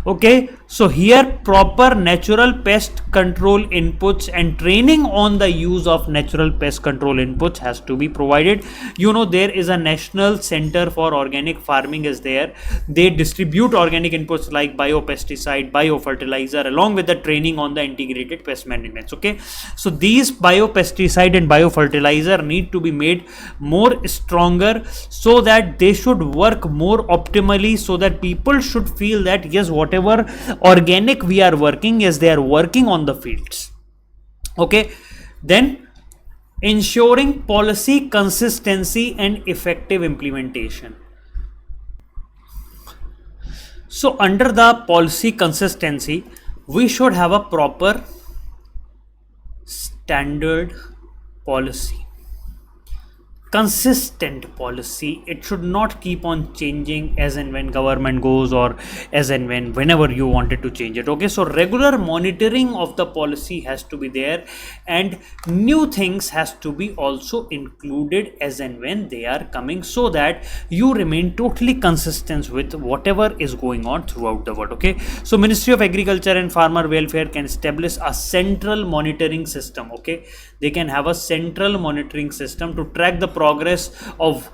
[SPEAKER 1] Okay, so here proper natural pest control inputs and training on the use of natural pest control inputs has to be provided. There is a national center for organic farming is there. They distribute organic inputs like biopesticide, biofertilizer, along with the training on the integrated pest management. Okay, so these biopesticide and biofertilizer need to be made more stronger, so that they should work more optimally, so that people should feel that yes, whatever organic we are working is they are working on the fields. Okay, then ensuring policy consistency and effective implementation. So under the policy consistency, we should have a proper standard policy, consistent policy. It should not keep on changing as and when government goes, or as and whenever you wanted to change it. Okay, so regular monitoring of the policy has to be there, and new things has to be also included as and when they are coming, so that you remain totally consistent with whatever is going on throughout the world. Okay, so Ministry of Agriculture and Farmer Welfare can establish a central monitoring system. Okay, they can have a central monitoring system to track the progress of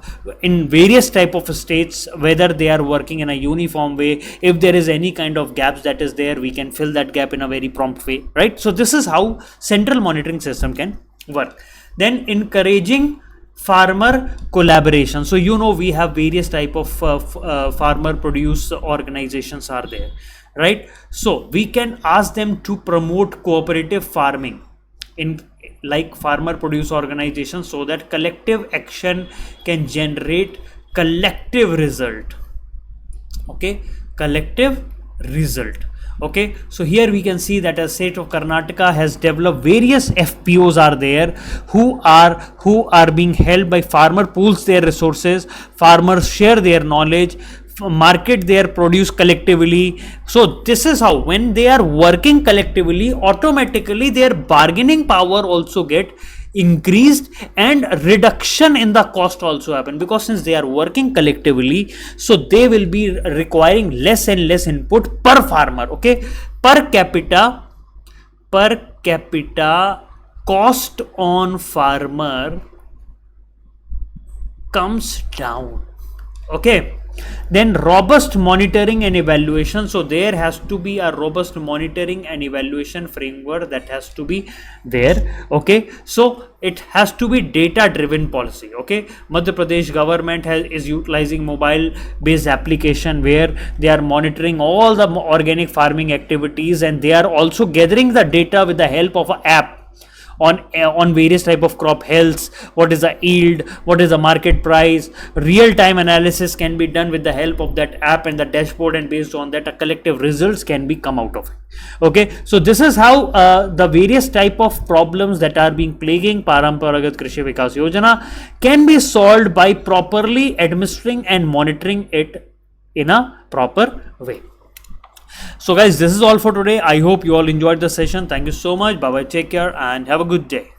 [SPEAKER 1] in various type of states, whether they are working in a uniform way. If there is any kind of gaps that is there, we can fill that gap in a very prompt way, right? So this is how central monitoring system can work. Then encouraging farmer collaboration. So we have various type of farmer produce organizations are there, right? So we can ask them to promote cooperative farming in like farmer produce organizations, so that collective action can generate collective result. Okay, collective result. Okay, so here we can see that a state of Karnataka has developed various FPOs are there who are being held by farmer pools their resources, farmers share their knowledge, market their produce collectively. So this is how, when they are working collectively, automatically their bargaining power also get increased and reduction in the cost also happen, because since they are working collectively, so they will be requiring less and less input per farmer. Okay, per capita cost on farmer comes down. Okay, then robust monitoring and evaluation. So there has to be a robust monitoring and evaluation framework that has to be there. Okay, so it has to be data driven policy. Okay, Madhya Pradesh government is utilizing mobile based application where they are monitoring all the organic farming activities, and they are also gathering the data with the help of an app on various type of crop health, what is the yield, what is the market price. Real time analysis can be done with the help of that app and the dashboard, and based on that a collective results can be come out of it. Okay, so this is how the various type of problems that are being plaguing Paramparagat Krishi Vikas Yojana can be solved by properly administering and monitoring it in a proper way. So guys, this is all for today. I hope you all enjoyed the session. Thank you so much. Bye bye, take care and have a good day.